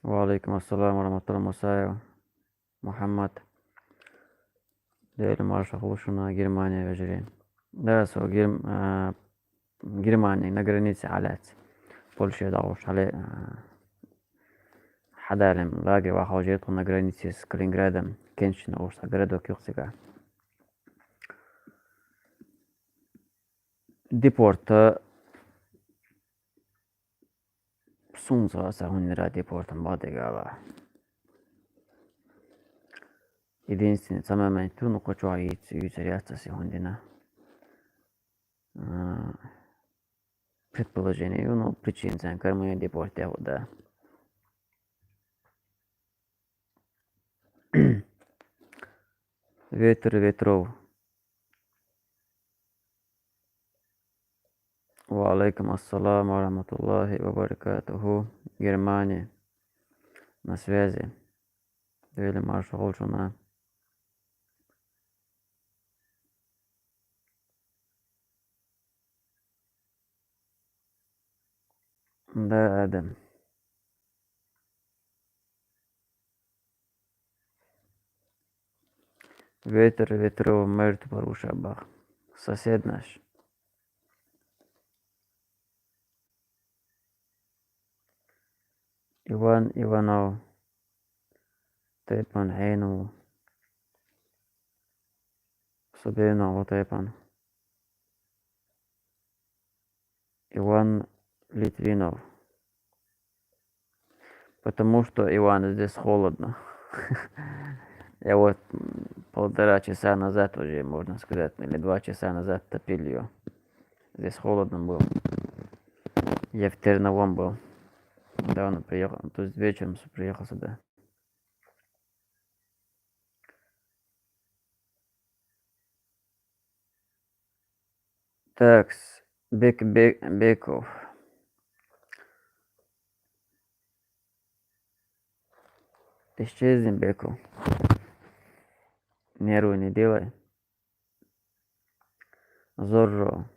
Валейкум ассалам ва Масаев. Мухаммад. Değerli marşak oluşuna Германия вежерин. Да, Германия на границе علات. Польша дауш على حدالم لاقي وحوجيته на границе с Калининградом. Кеншина уж городок Юрсига. Депорта Сумца сагунира депортом бадыгала. Единственный самый маленький, ну, хочу юзеряться сегодня. Предположение, ну, причин за кормы депорте, да. Ветер ветров. Валейкум ассалам ва рахматуллахи ва баракатуху. Германия. На связи. или маршал жена. Да, Адам. Ветер ветров мертв порушабах. Сосед наш. Иван Иванов. Тепан Хейну. Собенову Тепан. Иван Литвинов. Потому что, Иван, здесь холодно. Я вот 1,5 часа назад уже, можно сказать, или 2 часа назад топил ее. Здесь холодно было. Я в Терновом был. Недавно приехал, то есть вечером приехал сюда. Так, Беков. Исчезни, Беков. Нервы не делай. Зорро.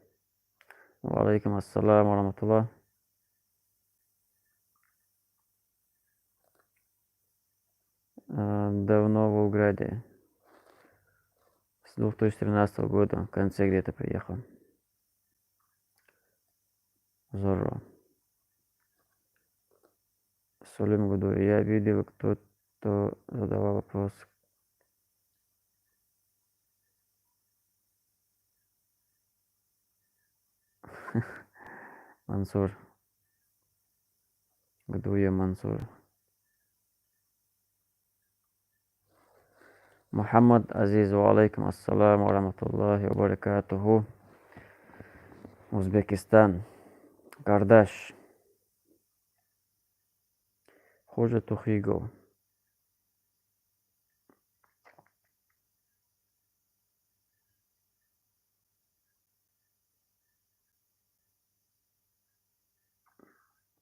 Валейкум ассалам ва. Давно в Волгограде. С 2013 года, в конце где-то приехал. Зорро. В солем году я видел, кто-то задавал вопрос. Мансур. Гдуя Мансур. Мухаммад Азиз, валейкум ассалам ва рахматуллахи ва баракатуху. Узбекистан. Кардаш. Хуже Тухиго.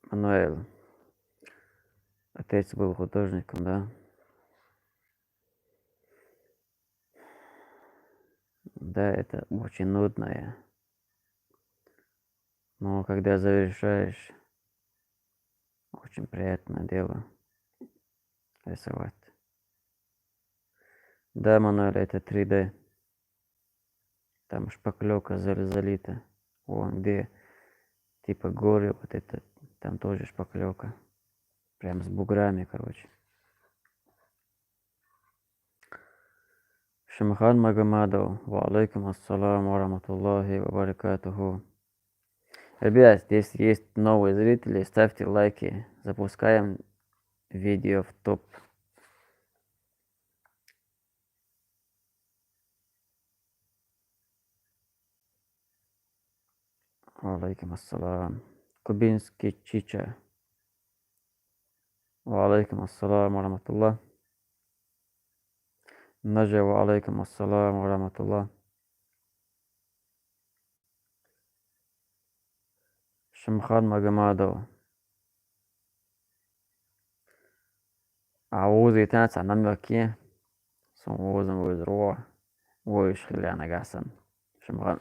Мануэль. Отец был художником, да? Да, это очень нудное. Но когда завершаешь, очень приятное дело рисовать. Да, Мануэль, это 3D. Там шпаклевка залита. Вон где типа горы, вот это, там тоже шпаклевка. Прям с буграми, короче. Шамхан Магомадов. Валейкум ассалам ва рахматуллахи ва баракатуху. Ребят, если есть новые зрители, ставьте лайки. Запускаем видео в топ. Валейкум ассалам. Кубинский Чича. Валейкум ассалам ва рахматуллах. Наджа, валейкум ассалам ва рахматуллах. Шамхан Магомадов. Аузи танца намёки. Сон өзім өз ро. Ой, шхиляна гасан. Шамхан.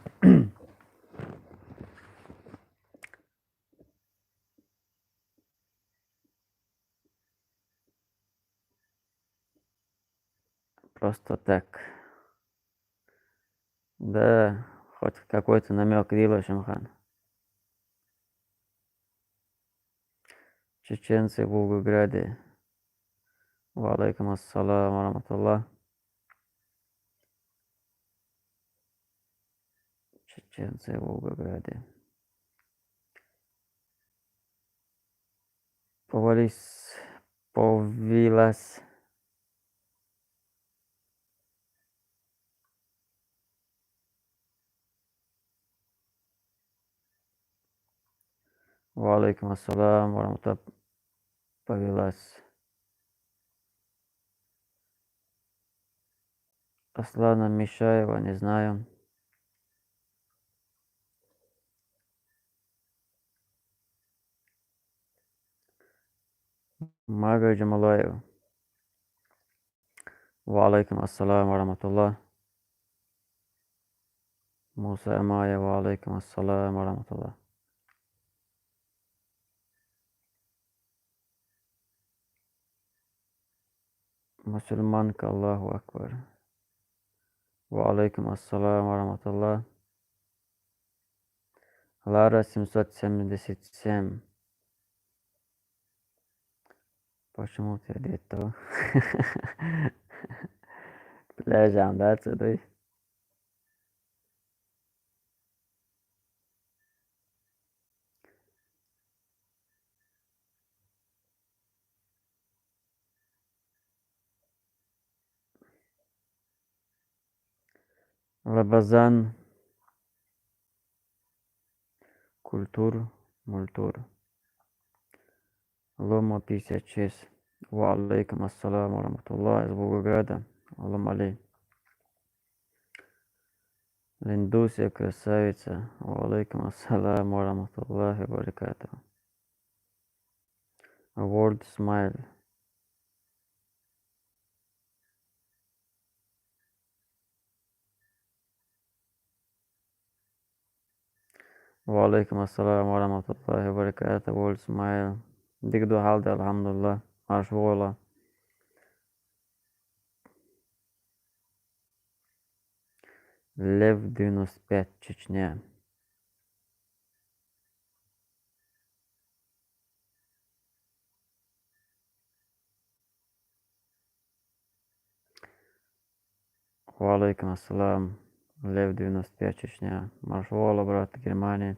Просто так. Да, хоть какой-то намек делай, Шамхан. Чеченцы в Волгограде. Валейкум ассалам ва рахматуллах. Чеченцы в Волгограде. Повилась. Валейкум ассалам ва рахматуллах. Повилась. Аслана Мишаева, не знаю. Мага Джамалаева. Wa alaikum assalam wa rahmatullah. Musa Amaya, wa alaikum assalam wa rahmatullah. Musulmanka Allahu Akbar. Wa alaikum assalam wa rahmatullah. Lara 777. Почему ты одета? Лежам, да, отсюда. Лабазан, культур, мультур. Лома 56. Wa alaikum assalam wa rahmatullah. Из Волгограда. Аллам алей. Линдусия, красавица. Wa alaikum assalam wa rahmatullahi wa barakatuh. World Smile. Wa alaikum assalam wa rahmatullahi wa barakatuh. World Smile. Digdo halde alhamdulillah. Ashwola. Лев 95, Чечня. Wa alaikum assalam. Лев 95, Чечня. Машвола, брат, Германия.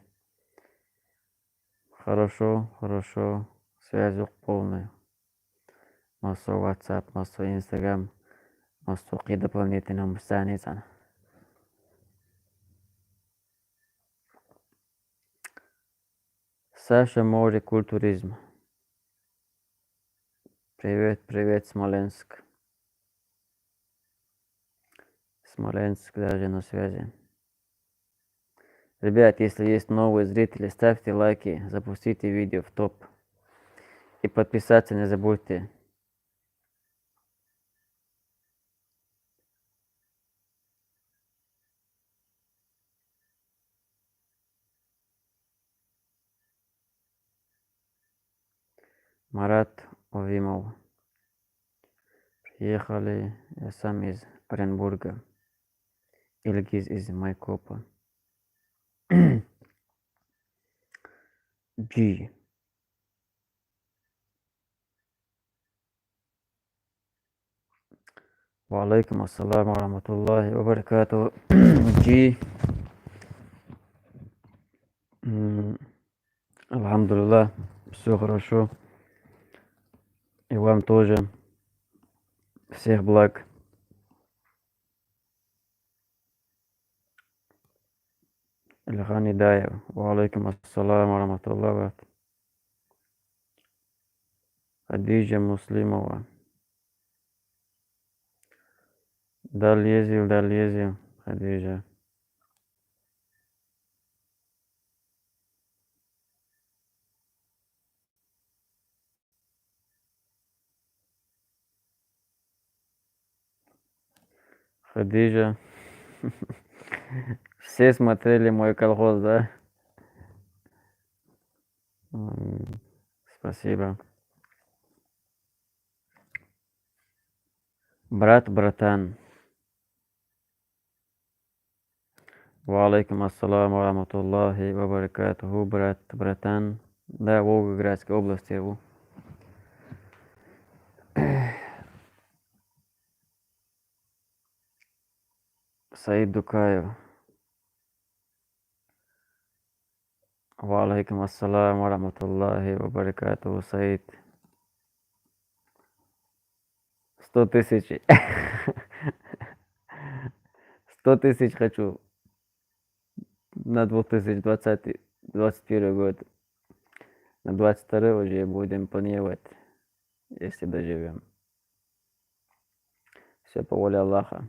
Хорошо, хорошо. Связь полная. Массу WhatsApp, массу Instagram, массу какие дополнительные страницы. Саша Море Культуризм. Привет, привет, Смоленск. Смоленск даже на связи. Ребят, если есть новые зрители, ставьте лайки, запустите видео в топ. И подписаться не забудьте. Марат Овимов. Приехали, я сам из Оренбурга. Ильгиз из Майкопа. G. Wa alaikum assalam wa rahmatullahi wa barakatuh. G. Alhamdulillah, все хорошо. И вам тоже. Всех благ. Ильхан Идаев. Wa alaikum assalam wa rahmatullahi wa barakatuh. Хадиджа Муслимова. Дальезил, Хадиджа. Хадиджа. Все смотрели мой колхоз, да? Спасибо. Брат, братан. Wa alaikum assalam wa rahmatullahi wa barakatuhu. Брат, братан. Да, Волгоградской области живу. Саид Дукаев. Wa alaikum assalam wa rahmatullahi wa barakatuhu, Саид. 100 тысяч. 100 тысяч хочу на 2021 год. На 22 уже будем планировать, если доживем. Все по воле Аллаха.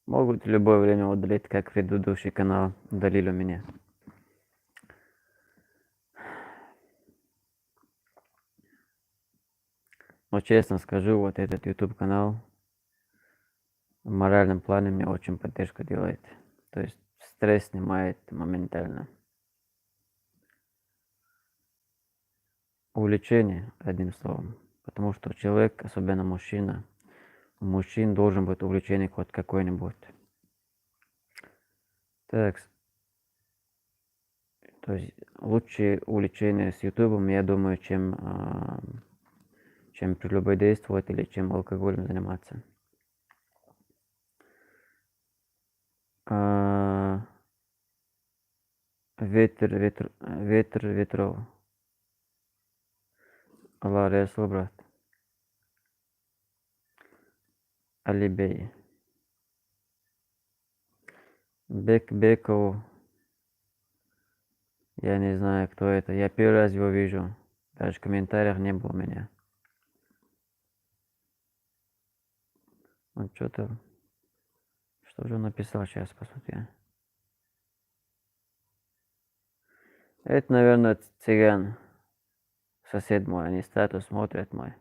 Могут в любое время удалить, как предыдущий канал удалили у меня. Но честно скажу, вот этот YouTube канал в моральном плане мне очень поддержку делает. То есть стресс снимает моментально. Увлечение, одним словом. Потому что человек, особенно мужчина, у мужчин должен быть увлечение хоть какое-нибудь. Так, то есть лучшее увлечение с ютубом, я думаю, чем прелюбодействовать или чем алкоголем заниматься. Ветров. Аллах Расул, брат. Алибей. Беков. Я не знаю, кто это. Я первый раз его вижу. Даже в комментариях не было у меня. Он что-то... Что же он написал? Сейчас посмотрю. Это, наверное, цыган. Сосед мой. Они статус смотрят мой.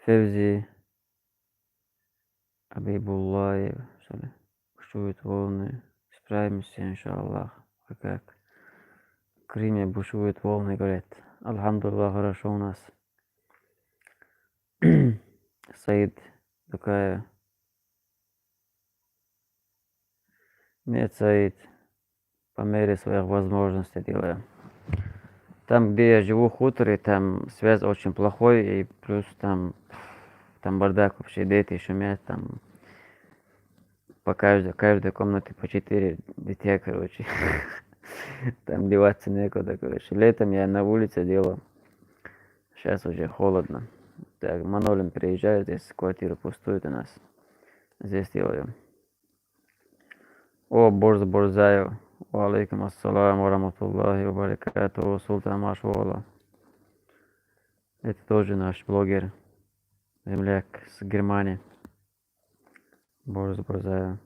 Февзи Абибуллаев, что ли? Бушуют волны. Справимся, иншаллах. А как? В Крыме бушуют волны, говорят. Альхамдулилlah, хорошо у нас. Саид такая. Нет, Саид. По мере своих возможностей делаю. Там, где я живу, в хуторе, там связь очень плохой, и плюс там бардак вообще, дети шумят, там по каждой комнате по 4 детей, короче. Там деваться некуда, короче. Летом я на улице делал. Сейчас уже холодно. Так, Манолин приезжает, здесь квартира пустует у нас. Здесь делаю. О, Борзаев. Ва алейкум ассалам ва рахматуллахи ва баракатуху. Султан Машвола. Это тоже наш блогер. Земляк с Германии. Борзаев.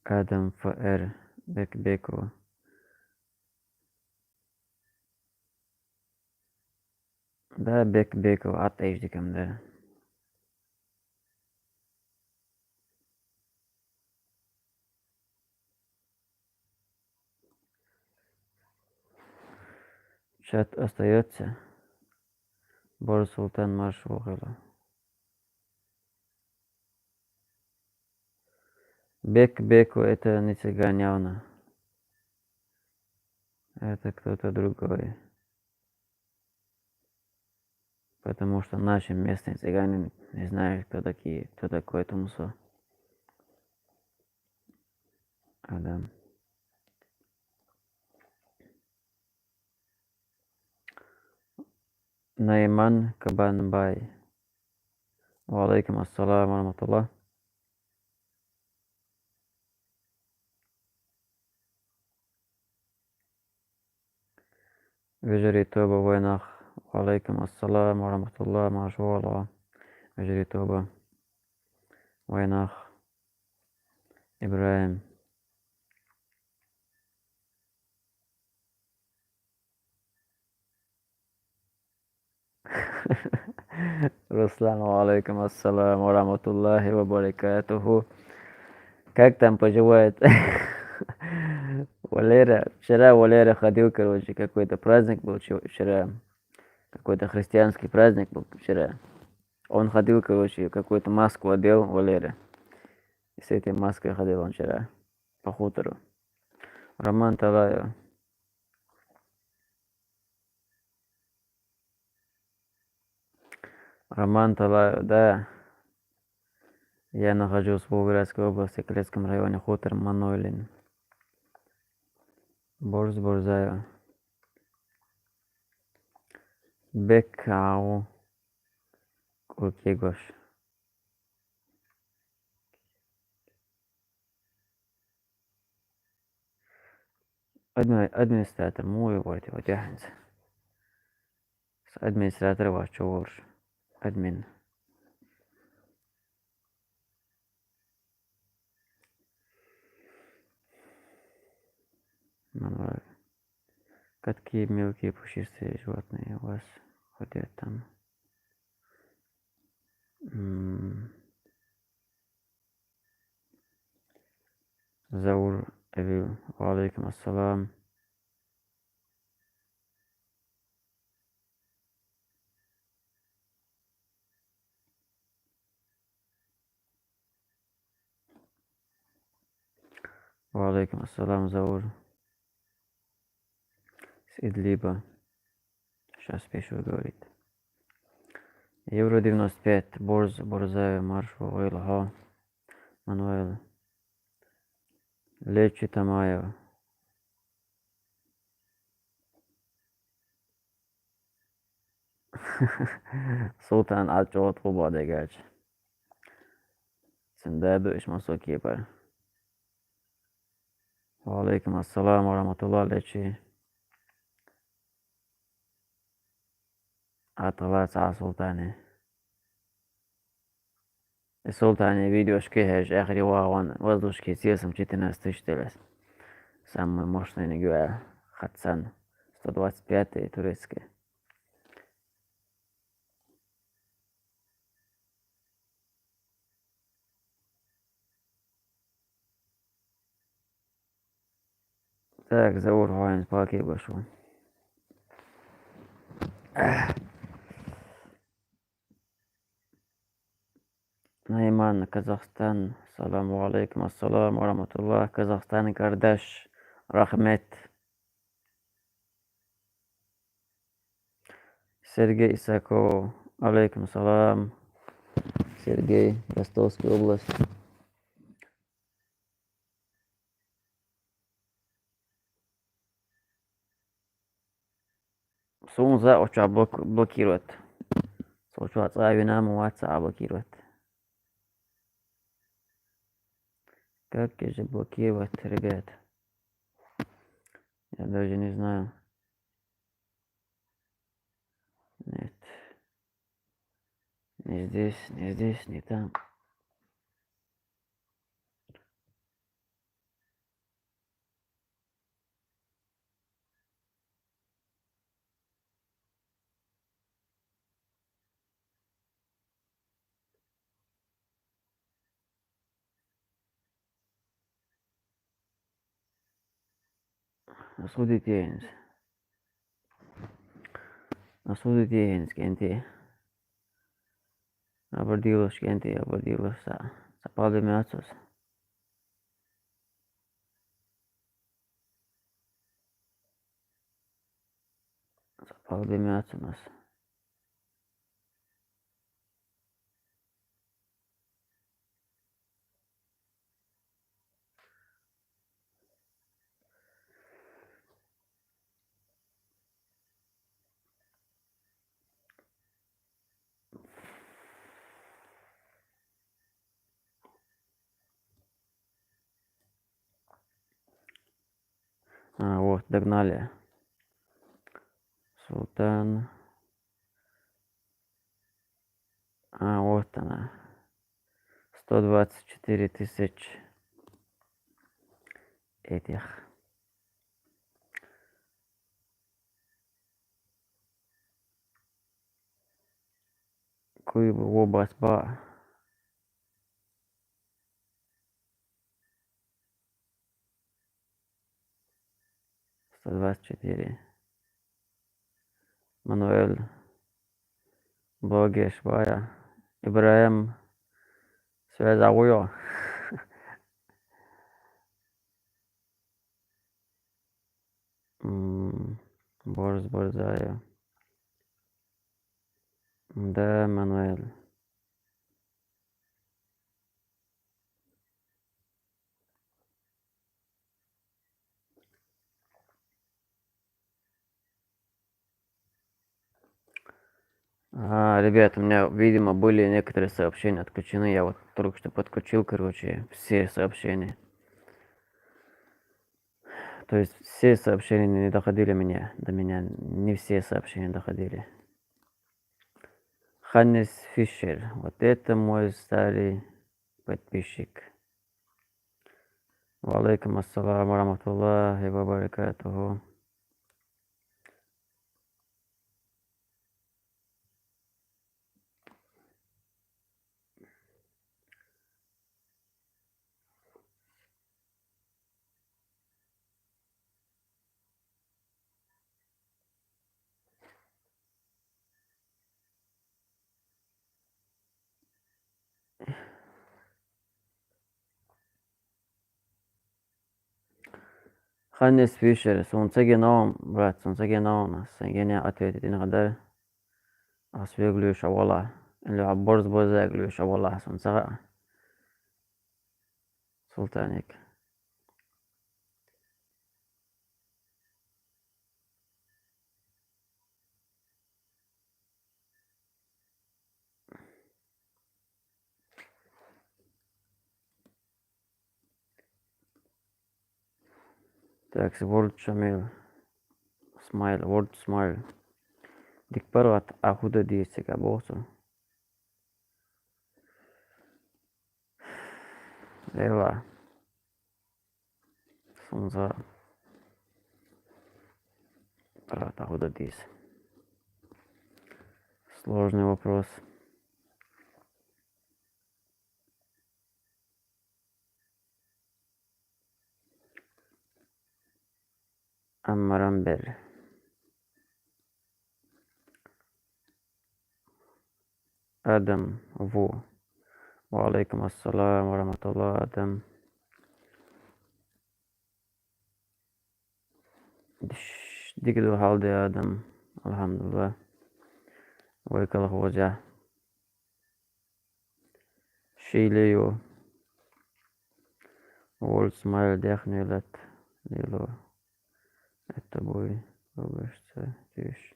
Адам Ф.Р. Бекбекова. Да, Бекбекова. Атештикам, да. Чат остается. Борис Султан Машвола. Беку это не цыган явно. Это кто-то другой. Потому что наши местные цыгане не знают, кто такие, кто такой Тумсо. Адам. Найман Кабанбай. Ва алейкум ассалам ва рахматуллах. Вежери Тоба Войнах. Ва алейкум ассалам ва рахматуллах. Машвола. Вежери Тоба Войнах. Ибраим. Руслан, алейкум ассалам ва рахматуллахи ва баракатуху. Как там поживает Валера? Вчера Валера ходил, короче, какой-то праздник был вчера. Какой-то христианский праздник был вчера. Он ходил, короче, какую-то маску одел, Валера. И с этой маской ходил он вчера по хутору. Роман Талаев. Роман Талаев, да. Я нахожусь в Волгоградской области, Клецком районе, хутор Манойлин. Борзаев. Бекау. Куркегош. Администратор мой вот одягнется. С администратора ваш чуваш. Админ. Мануэль. Какие мелкие пушистые животные у вас ходят там? Заур Эвил. Валейкум ассалам. Валейкум ассалам, Заур. С Идлиба. Сейчас пишу, говорит. Евро 95. Борзая, Маршал, Илха. Мануэль. Лечи Тамаева. Султан Ачот Хубадегач. Сендеду Ишмасо Кипр. Валейкум ассалам, ва лечи. Аталац Султани. Султани видеошки хэж ахри вагон воздушки сесом 14 тысяч телес. Самый мощный Нигуэль. Хатсан. 125-й турецкий. Так, Заур Вайн спаки вышел. Найман, Казахстан. Саламу алейкум, ассаламу раматуллах. Казахстан, Кардаш. Рахмет. Сергей Исаков. Алейкум салам. Сергей, Ростовская область. Сунза оча блокирует. Сочу отцавина муаца блокирует. Как же блокировать, ребят? Я даже не знаю. Нет. Не здесь, не здесь, не там. Судите, gente. Abordillos, gente, abordillos. Sapal meatos. Sapal meatos. Вот, догнали. Султан. Вот она. 124 тысячи этих. Куйбу область ба. 124. Мануэль. Блогеш бая. Ибраим. Связь агуё. Борзая. Да, Мануэль. Ребят, у меня, видимо, были некоторые сообщения отключены. Я вот только что подключил, короче, все сообщения. То есть все сообщения не доходили до меня. Не все сообщения доходили. Ханнес Фишер. Вот это мой старый подписчик. وعليكم السلام ورحمة الله وبركاته. Hannes Fischer, солнце геном, брат, солнце геном, сенгене ответить на кадар, асвеглю шавала, или аборз бозеглю шавала, солнце султаник. Так, World Шамил, Smile, World Smile. Дик парват ахуда дисика босу. Эва, солнце, парват ахуда дис. Сложный вопрос. Амарамбер. Адам Ву. وعليكم السلام ورحمة الله آدم. ديك دو حال دي آدم الحمد لله ويكال خوجة شيليو وولد سمايل ديخنيلت ليلو التبوي وبشت تيش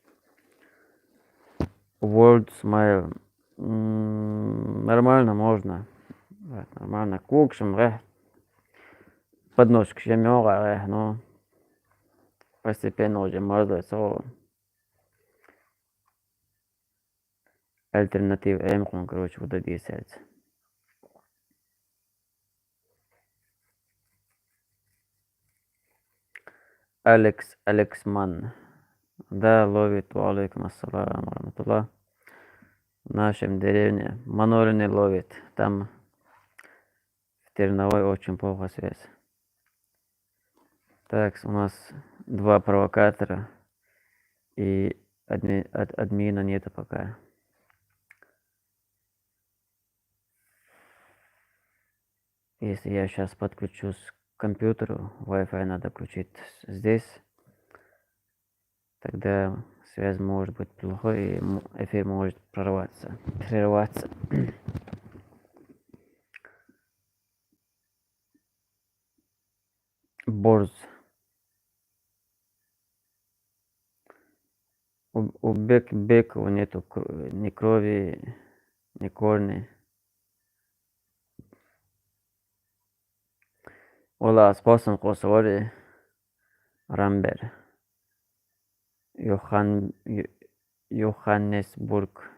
World Smile. Нормально можно. Нормально. Кукшим, подножку жмёга, но постепенно уже можно со альтернатив эмкон, короче, вот эти сердца. Алекс Ман. Да, ловит. Валейкум ассалам ворахматуллах. В нашем деревне Манорины ловит. Там в Терновой очень плохо связь. Так, у нас 2 провокатора и админа нету пока. Если я сейчас подключусь к компьютеру, Wi-Fi надо включить здесь, тогда связь может быть плохой и эфир может прерваться. Борз. У Бекова нету ни крови, ни корней. Ола способ косовали Рамбер. Йоханнесбург.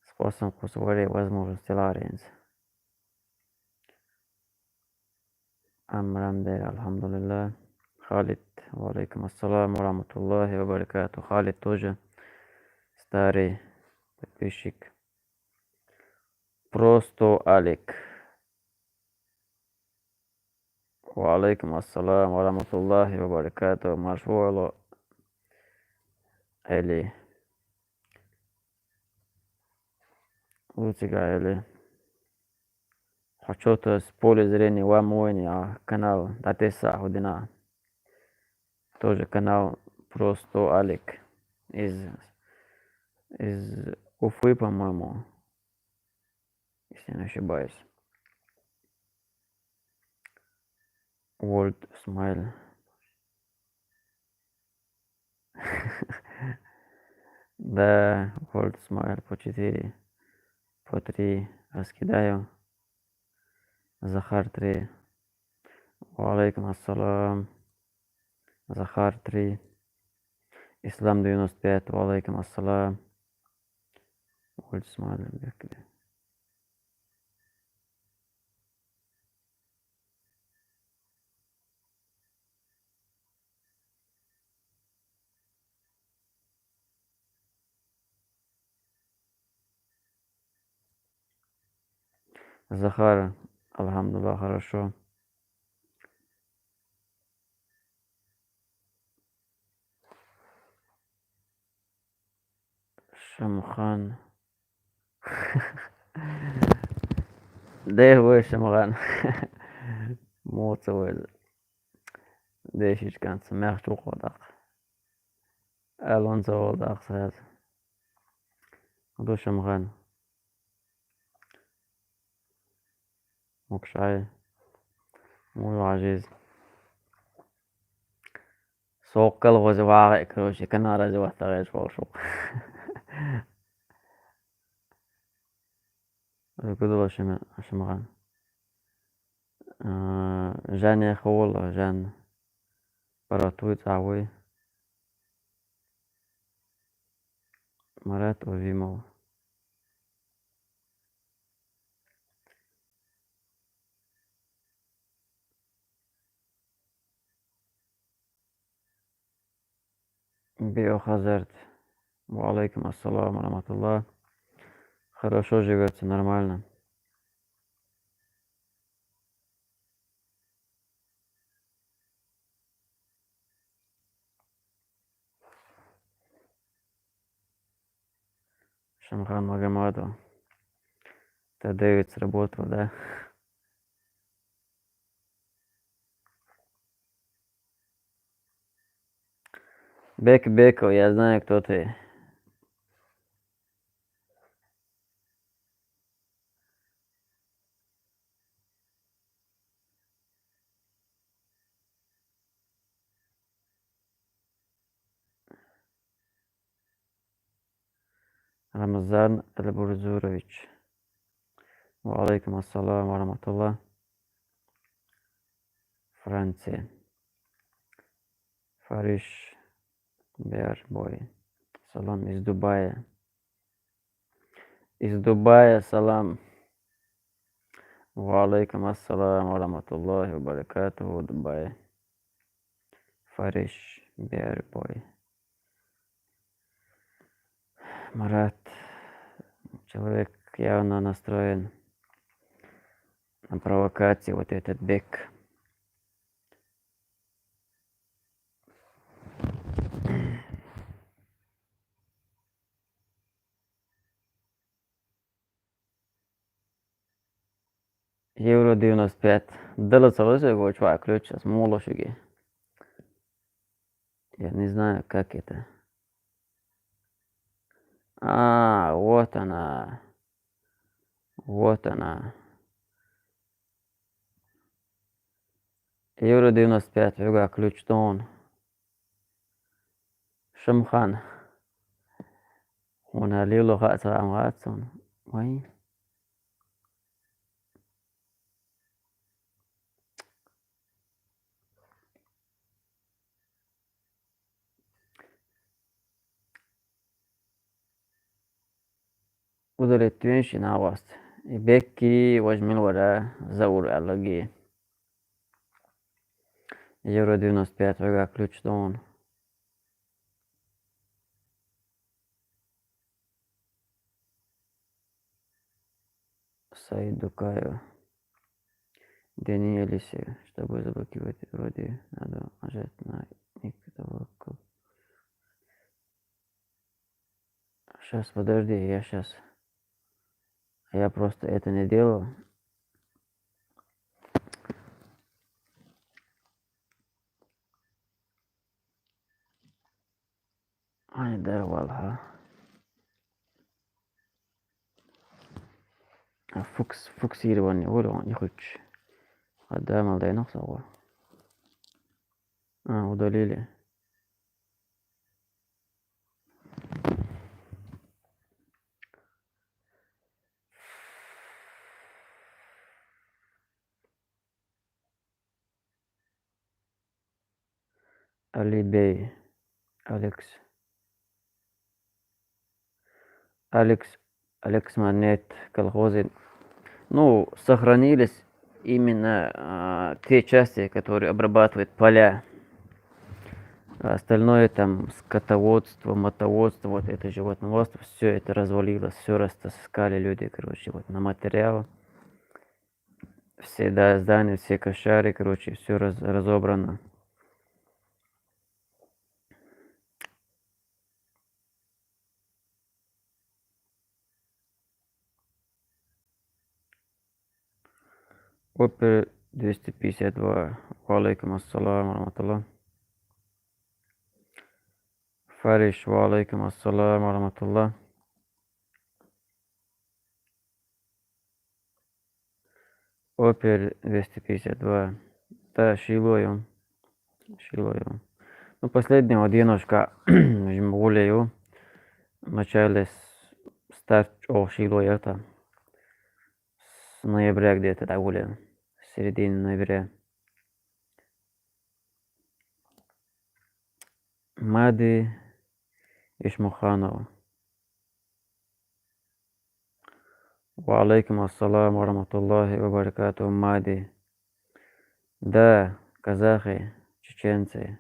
Способ косовали возможности Ларенс. Рамбер, алхамдулилlah. Халид, валейкум ассалам ворахматуллахи вабаракату. Халид тоже старый подписчик. Просто Алик. وعليكم السلام ورحمة الله وبركاته. Маршволо Эли. Лучига Эли. Хочу-то с поля зрения Вамойни, канал Датеса Худина. Тоже канал Просто Алик. Из Уфы, по-моему. Если не ошибаюсь. World Smile. Да, World Smile по 4, по 3 раскидаю. Захар 3. Валейкум ассалам. Захар 3. Ислам 95. Валейкум ассалам. World Smile. Захар, Алхамдулillah, хорошо. Шамхан. ده هو شمغان موت değişik kansı mehçuk odak. Alonso odak sayaz. Do şamğan. Mokşay. Muy aciz. Soğukkal gozu vağı ekroşi kan aracı vahta geç bolşuk. Kudu şamğan. Jane xol jan baratuy tawi. Marat Ovimov. Биохазард. Валейкум ассалам ва. Хорошо живется, нормально. Шамхан Магомадов. Т9 сработал, да? Беков, я знаю, кто ты. Рамазан Эльбурзурович. Валейкум ассалам ва рахматуллах. Франция. Фариш Бербой. Салам из Дубая. Из Дубая салам. Валейкум ассалам ва рахматуллахи ва баракатуху. Дубай. Фариш Бербой. Марат. Человек явно настроен на провокации, вот этот бег. Евро 95. Дало целое его чувак, ключ сейчас молошуги. Я не знаю, как это. Вот она. Вот она. Евро 95, юга, ключ тон. Шамхан. هنا ليلو غاتر عم غاتسون. وين؟ قدرت تمشي ناوست. يبكي وجميل ورا زور ألاقي. Евро 95, юга, ключ тон. Саид Дукаева. Дени Елисеев. Чтобы заблокировать вроде надо нажать на никакого. Сейчас, подожди, я сейчас. Я просто это не делал. Ай, дарвалха. Фукс يروان يقولون يخش قدام الديناصور. ودليلي. Али Бей. Алекс Манет, колхозы. Ну, сохранились именно те части, которые обрабатывают поля. Остальное там скотоводство, мотоводство, вот это животноводство, все это развалилось, все растаскали люди, короче, вот на материал. Все, да, здания, все кошары, короче, все разобрано. Опер 252. Валейкум ассалам, рахматуллах. Фариш, валейкум ассалам, рахматуллах. Опер 252. Да, шилой он. Шилой он. Ну, последнего немножко болею. Вначале старт, шилой это. С ноября где-то, да, более. С середины ноября. Мади Ишмуханова. Валейкум ассалам, рахматуллахи ва баракатуху, Мади. Да, казахи, чеченцы,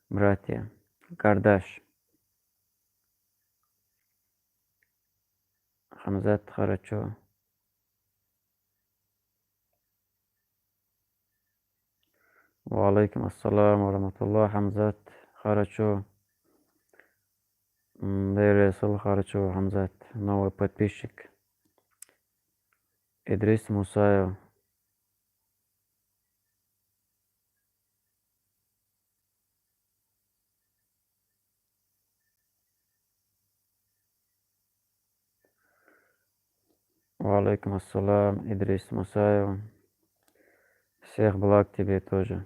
братья. Кардаш. Хамзат, хорошо. Валейкум ассалам, рахматуллах, Хамзат, хорошо. Дайресул, хорошо, Хамзат. Новый подписчик. Идрис Мусаев. Валейкум ассалам, Идрис Мусаев. Всех благ тебе тоже,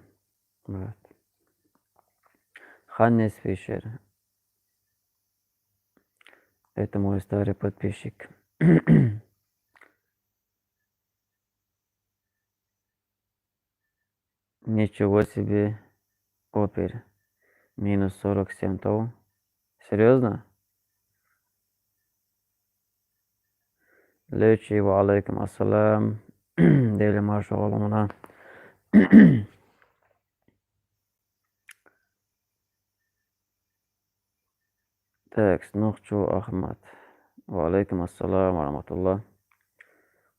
брат. Ханнес Фишер. Это мой старый подписчик. Ничего себе, Опер. Минус 47 то. Серьезно? Лечи, ва алейкум ассалам. Дели машу аламуна. Так, Нухчу Ахмад. Ва алейкум ассалам, ва рахматуллах.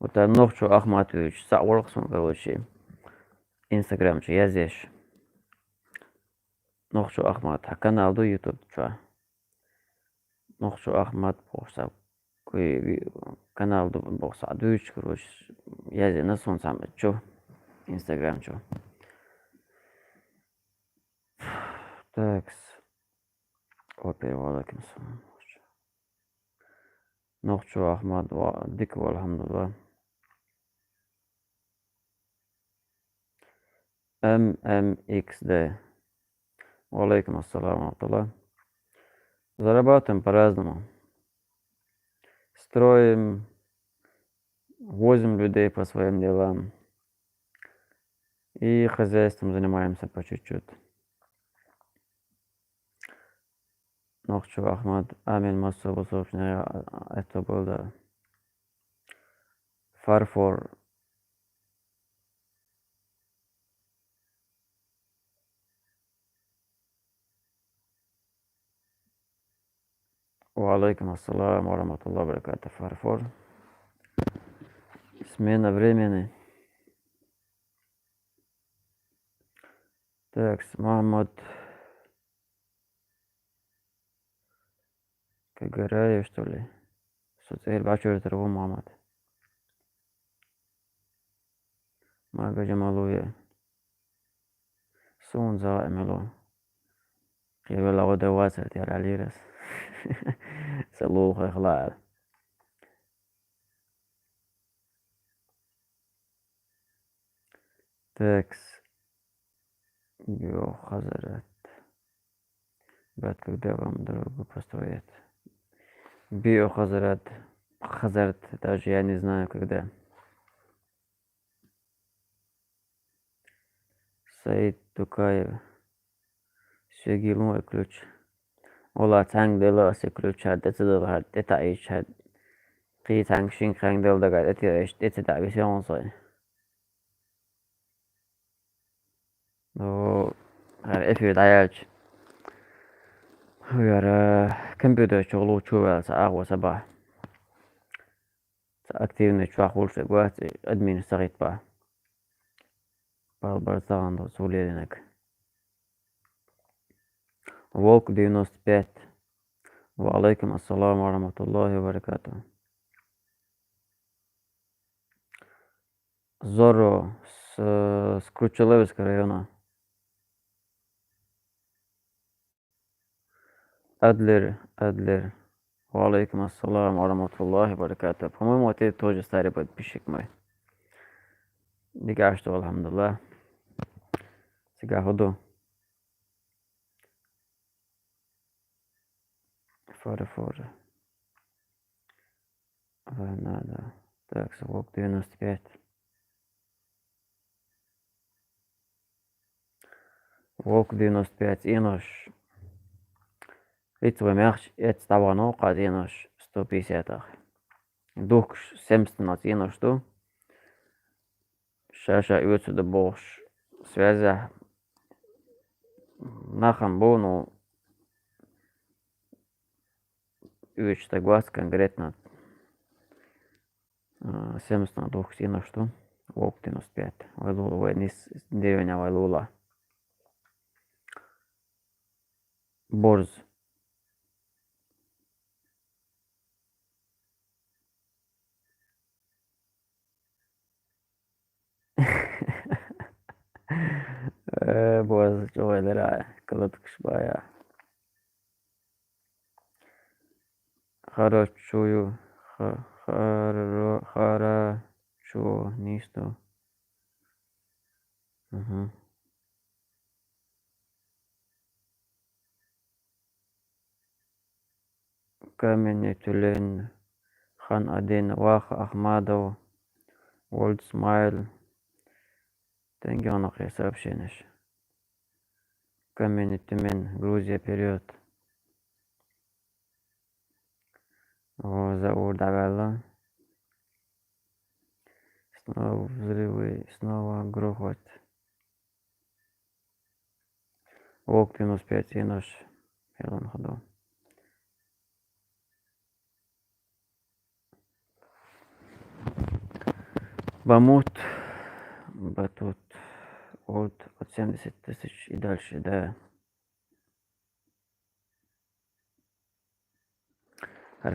Вот Нухчу Ахматович. Саурксун, короче. Инстаграмчы, я здесь. Нухчу Ахмад. Каналду YouTube, чё? Нухчу Ахмад болса. Каналду болса. Дүйч, короче. Я здесь, насон сам, чё? Инстаграм, чё? Так. Опер, ва алейкум ассалам. Нухчу Ахмад, дику алхамдулилlah. MMXD. Валейкум ассалам, рахматуллах. Зарабатываем по-разному. Строим, возим людей по своим делам. И хозяйством занимаемся по чуть-чуть. Нохчу Ахмад, Амин Масубусов, это было фарфор. Валейкум ассалам, рахматуллах, баракату, фарфор. Смена времени. Так, Махмуд Кагараев, что ли? Соцсеть бачу траву Махмуд. Мага Джамалуя. Сун за Эмило. Кивела вода васер тиаралирас. Салуха хлад. Такс. Био Хазарат. Брат, когда вам дорогу построят? Био Хазарат. Хазарат, даже я не знаю, когда. Саид Тукаев. Сергей мой ключ. Ола танк делоси ключ had. Это дал это ич had. Три танк шинкранг дал дага. Это да, виси он сой. Но эфир даяч. Хуяра компьютер чолу чувал са агва саба. Активный чувак лучше гвать администрит ба. Барбарстан, Сулелинок. Волк 95. Валейкум ассаламу ва баракату. Зорро с Кручелевского района. Адлер. Валейкум ассаламу ва баракату. По-моему, ты тоже старый подписчик мой. Дига что, алхамдулилlah. Сега ходу. Фора. Надо. Так, Волк 95. Волк 95. Инош. Лицевой мяч. Это ставано. Кад инош. 150. Дух 70 инош ту. Шаша отсюда больше. Связя. Нахан был, ну. 3 глаз конкретно. 70 дух инош ту. Волк 95. Vai nis derivaņā vai lūlā. Borz. Borz çoğalara kalıtıkış bayağı. Харачую. Харачу. Нисто. Камень Тюлен. Хан Аден. Вах Ахмадов. World Smile. Тенге сообщение. Камень Тюмен. Грузия вперед. Заур Дагала. Снова взрывы. Снова грохот. Волк 95 и наш. Хелон ходу. Батут от 70 тысяч и дальше, да.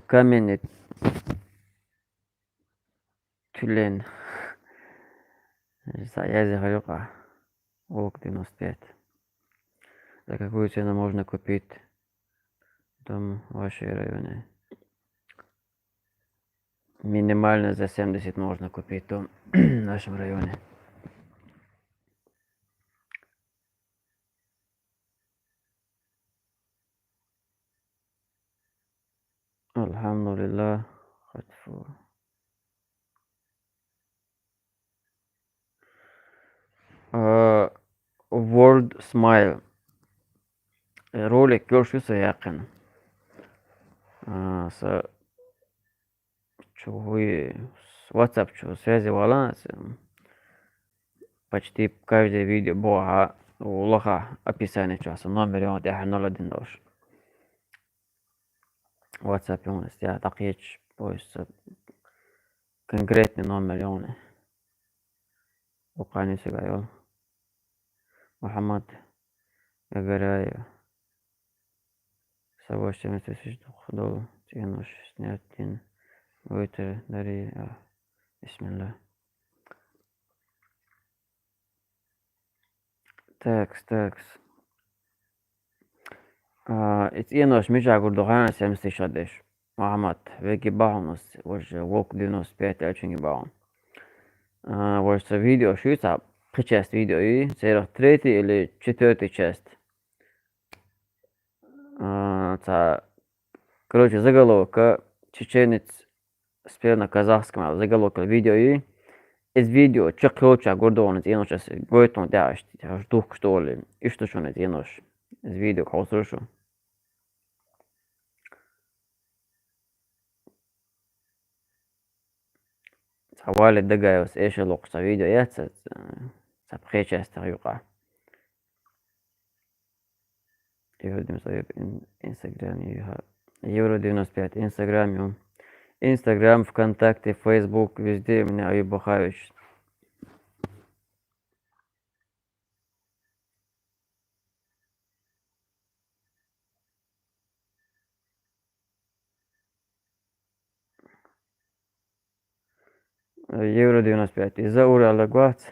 Камень Тюлен. Я заголюка. Волк 95. За какую цену можно купить дом в вашей районе? Минимально за 70 можно купить дом в нашем районе. Алхамдулилlah. World Smile. Ролик görüşürse yakın. WhatsApp связи вала. Почти каждое видео было улаха описание часа. Номер он дяхнул один дош. WhatsApp он я так есть поиск конкретный номер он. وقعني سجايول محمد Гагаряев. Собой 70 тысяч дол. Тянуш снятин. Вытер дари. Бисмилlah. Такс. Итьянуш мижа гурдугана 70 тысяч адеш. Мухаммад. Веки баунус. Воже Волк 95 очень баун. Воже видео шуйца. Часть видео и серых 3 или 4 часть. Короче, заголовок. Чеченец спел на казахском. Заголовок видео и из видео чекроча гордонец инош гойтон дяшт. Дух что ли. И что шонец инош. Из видео хаусрушу. Хавали дагайос эшелок са видео яца. Сапхечест юка. Инстаграм. Евро 95. Инстаграм, ВКонтакте, Фейсбук, везде у меня Аюб Бахаевич. евро 95. Из-за Урала гвац.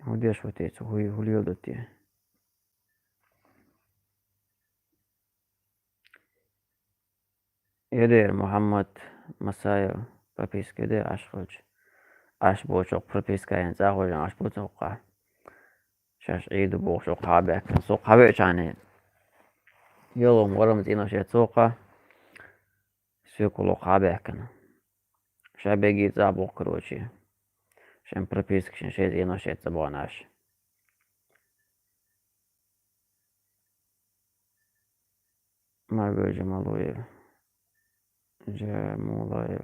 Удешь вот эти, хулил до те. Eder Muhammad Masayev пропискede ашхолж. Аш бочок пропискаен захолж аш бочокка. Шаш عيد بوشوق حابك سوق حابك يعني يوم ورم زينو شيء سوقه سيكولو حابك شابيجي زابو كروشي شن прописк شن شيء زينو شيء تبوناش ما بيجي مالوي جمولاي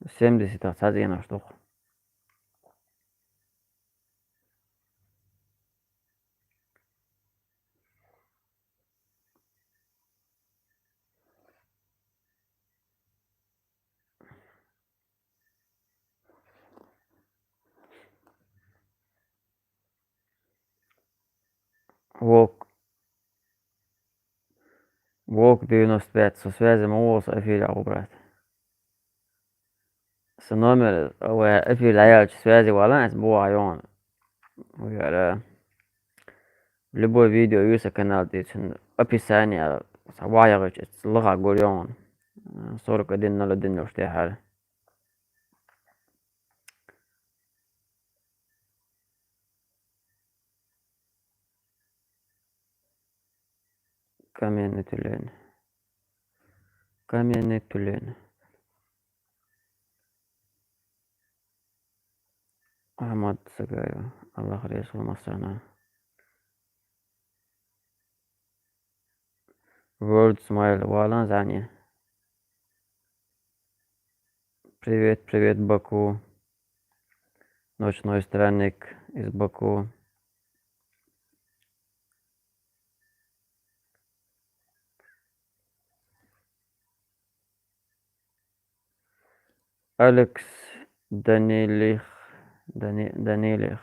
70 زينو штук. Волк 95 со связи могу с эфира убрать. С номер эфир дает связи валанс буайон. В любой видео есть канал здесь описание саваярыч лыга гурьон 4101 уштехар. Каменный тюлень. Каменный тюлень. Ахмад Сагаев. Аллах Ресул Масана. World Smile. Валан Зани. Привет, привет, Баку. Ночной странник из Баку. Алекс Данилих. Данилих.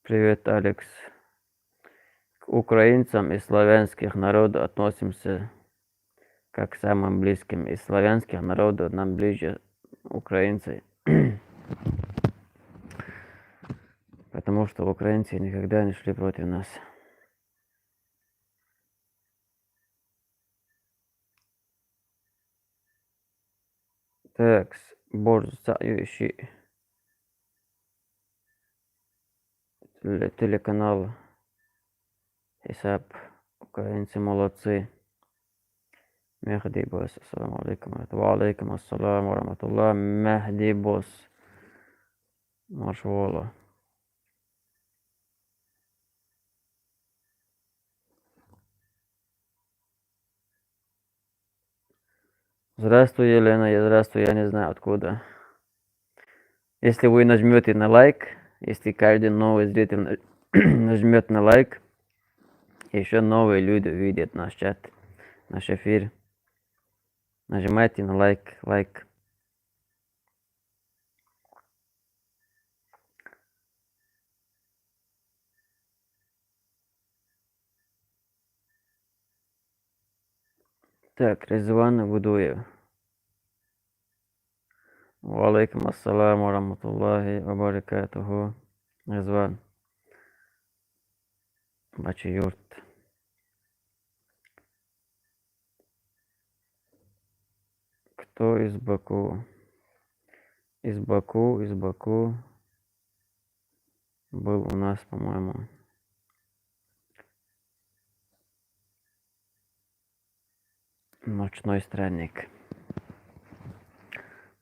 Привет, Алекс. К украинцам и славянских народов относимся как к самым близким. Из славянских народов нам ближе украинцы. Потому что украинцы никогда не шли против нас. Так, борзающий телеканал Хисап. Украинцы молодцы. Мехди босс. Ассаламу алейкум. Ва алейкум ассалам ва рахматуллах. Мехди босс. Маршвола. Здравствуй, Елена. Здравствуй, я не знаю откуда. Если вы нажмете на лайк, если каждый новый зритель нажмет на лайк, еще новые люди увидят наш чат, наш эфир. Нажимайте на лайк. Так, Резван Будуев. Ва алейкум ассалам ва рахматуллахи ва баракатуху. Резван. Бачи-юрт. Кто из Баку? Из Баку был у нас, по-моему. Ночной странник.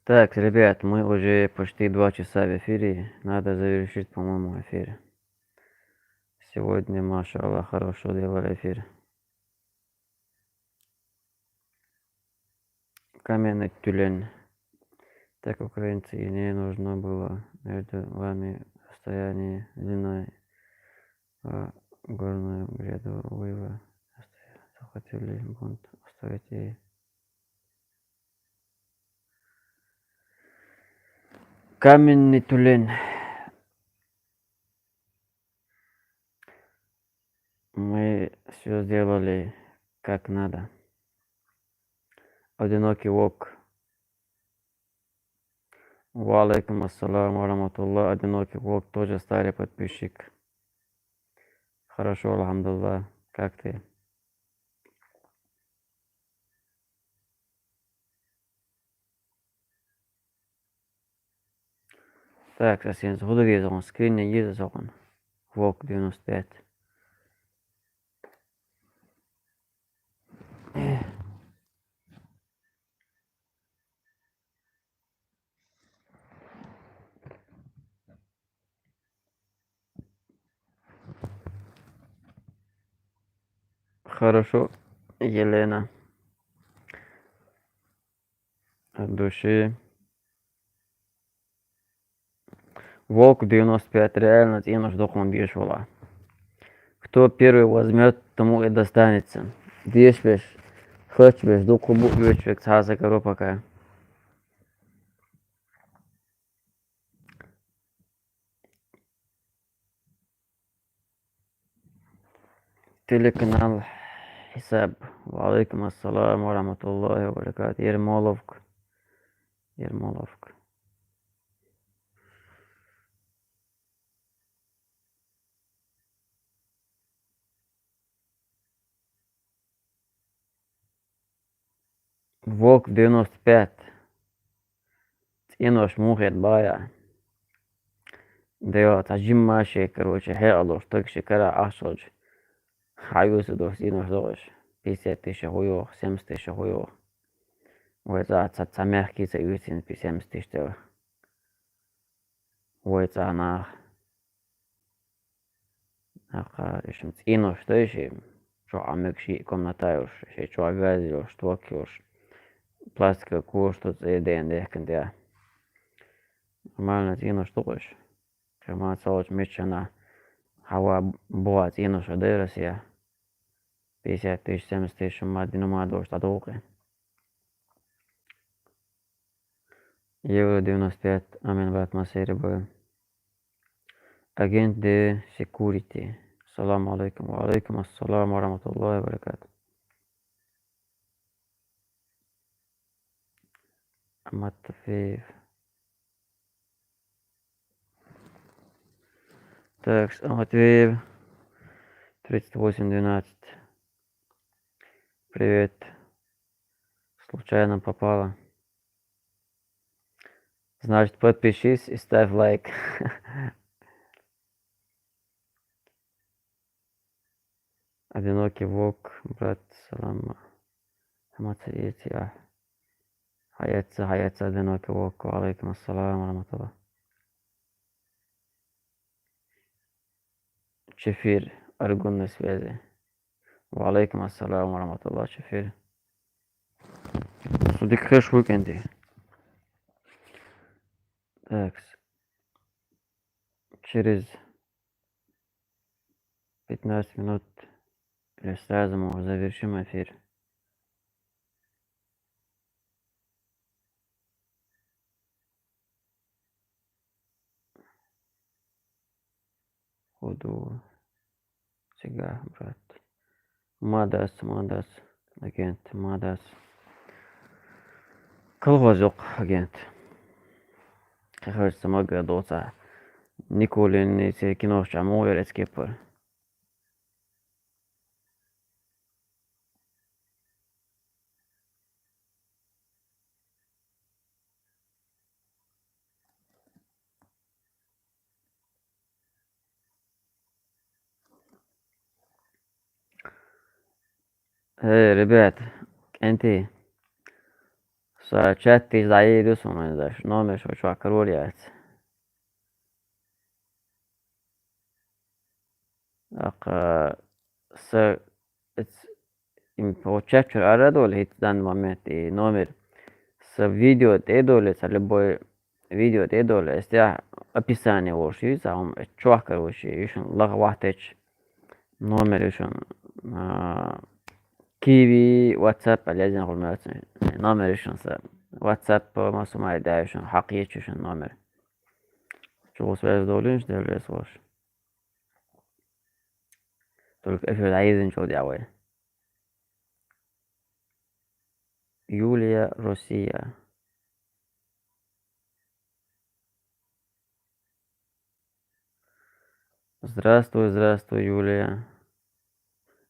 Так, ребят, мы уже почти 2 часа в эфире. Надо завершить, по-моему, эфир. Сегодня, машаллах, хорошо делали эфир. Каменный тюлень. Так украинцы и не нужно было между вами расстояние длиной по горную гряду вы захватили бунт, оставите. Каменный тюлень. Мы все сделали как надо. Одинокий волк. Валейкум ассалам ва Одинокий волк тоже старый подписчик. Хорошо, алхамдулилlah. Как ты? Так, сейчас я буду везу, он скринне ездит, он. Волк 95. Хорошо, Елена. От души. Волк 95, реально, ты наш дохман бьешь вола. Кто первый возьмет, тому и достанется. Дешбеш, хочешь, до клубу вечек, цаза коропака. Телеканал Хисаб. Валейкум ассалам ва рахматуллахи ва баракат. Ермоловк. Ермоловк. Волк 95. Инош мухет бая. Да, тажим маши, короче, хеалош, так шикара ашодж. Хаюсы дош, инош дош. 50 тысяч хуёх, 70 тысяч хуёх. Ой, за мягкий за ютин 70 тысяч тел. Ой, за на. Аха, ишим инош, то иши. Что амек ши комнатаюш, ши что агазиош, твокиош. Пластика куш, тут за идеен дехкендя. Нормально, инош дош. Кема салоч мечана. Хава боат инош адерас я. 50 тысяч, 70 тысяч, мадину мадош, тадоке. Евро 95, амен брат масери бой. Агент де security. Салам алейкум. Ва алейкум ассалам ва рахматуллахи ва баракат. Амат Тафеев. Так, Матвеев. 3812. Привет. Случайно попало. Значит, подпишись и ставь лайк. Одинокий волк, брат, салам. Хамацаити, Хаяца, одинокий волк. Ва алейкум ассалам ва рахматуллах. Чефир, Аргун на связи. Ва алейкум ассалам ва рахматуллах, Чефир. Судик хэш уикенди. Так, через 15 минут или сразу мы завершим эфир. Худу. Сега, брат. Мадас, агент, мадас. Колхоз жоқ, агент. Как говорится, много доца. Николи не се кинош, а мой рецкепер. Ребят, انتي чатти заедус умендаш, номер шо каролият. Ак с Почачу арадол хит дан момент и номер с видео дедоле с любой видео дедоле с описание воши сам чувак воши ишен лагватеч номер ишен киви WhatsApp لازم نقول مثلا номер ишен с WhatsApp масумай да ишен حقيقي ишен номер شو связь долинш делес вош только если عايزين شو دعوة Юлия Юлия, Россия. Здравствуй, здравствуй, Юлия.